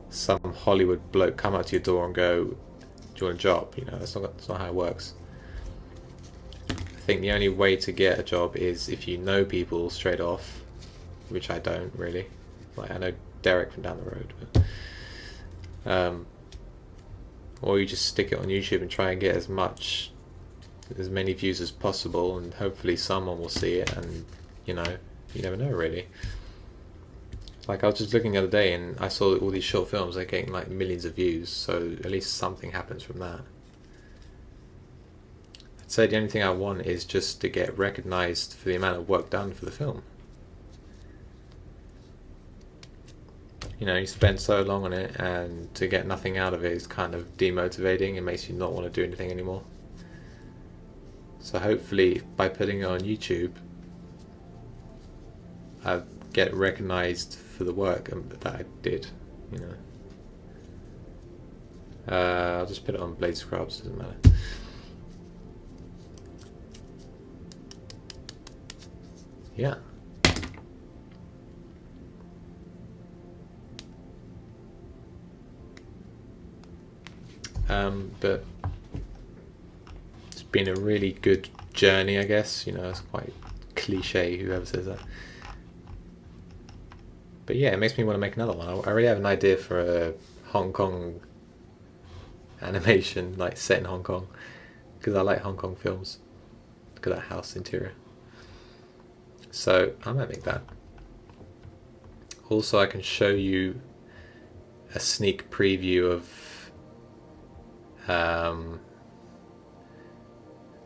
some Hollywood bloke come up to your door and go, do you want a job? You know, that's not how it works. I think the only way to get a job is if you know people straight off, which I don't really. Like, I know Derek from down the road, but or you just stick it on YouTube and try and get as many views as possible, and hopefully someone will see it, and you know, you never know really. Like, I was just looking the other day and I saw all these short films are getting like millions of views, so at least something happens from that. I'd say the only thing I want is just to get recognised for the amount of work done for the film. You know, you spend so long on it, and to get nothing out of it is kind of demotivating. It makes you not want to do anything anymore. So hopefully, by putting it on YouTube, I get recognised for the work that I did. You know, I'll just put it on Blade Scrubs. Doesn't matter. Yeah. But it's been a really good journey, I guess. You know, it's quite cliche, whoever says that. But yeah, it makes me want to make another one. I already have an idea for a Hong Kong animation, like set in Hong Kong, because I like Hong Kong films. Look at that house interior. So I might make that. Also, I can show you a sneak preview of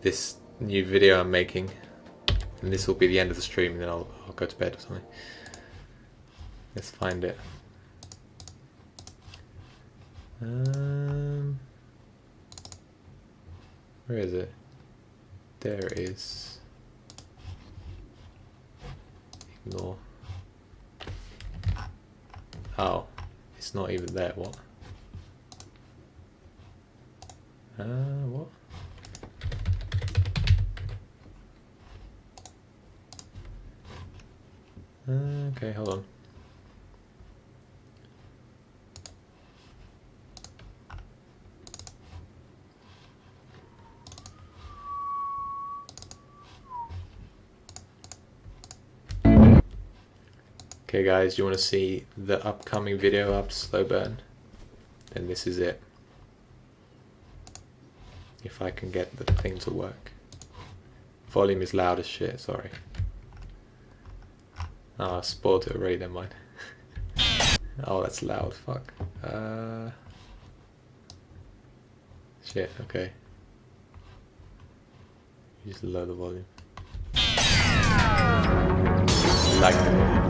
this new video I'm making, and this will be the end of the stream, and then I'll go to bed or something. Let's find it. Where is it? There it is. Ignore. Oh, it's not even there. What? What? Okay, hold on. Okay guys, you want to see the upcoming video up slow burn? Then this is it. If I can get the thing to work. Volume is loud as shit, sorry. Oh, I spoiled it already, never mind. Oh, that's loud, fuck. Shit, okay. Just lower the volume. Like the volume.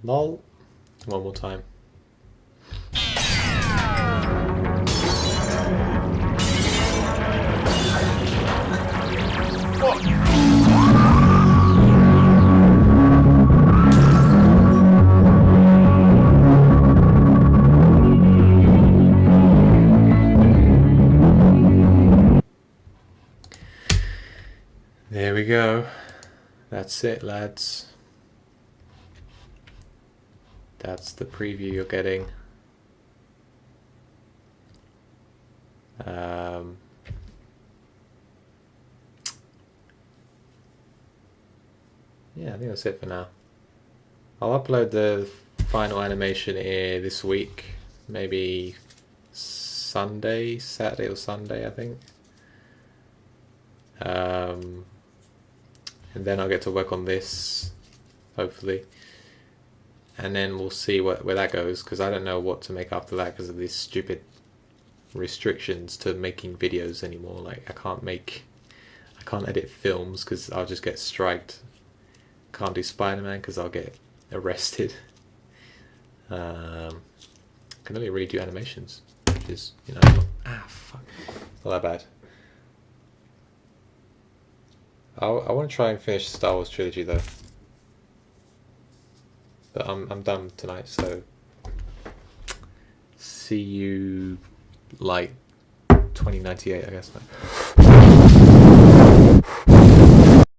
Lol. One more time. There we go. That's it, lads. That's the preview you're getting. Yeah, I think that's it for now. I'll upload the final animation here this week, maybe Saturday or Sunday, I think. And then I'll get to work on this, hopefully. And then we'll see where that goes, because I don't know what to make after that because of these stupid restrictions to making videos anymore. Like, I can't edit films because I'll just get striked. Can't do Spider-Man because I'll get arrested. Can only really do animations, which is, you know, fuck, it's not that bad. I want to try and finish the Star Wars trilogy though. But I'm done tonight, so see you like 2098, I guess.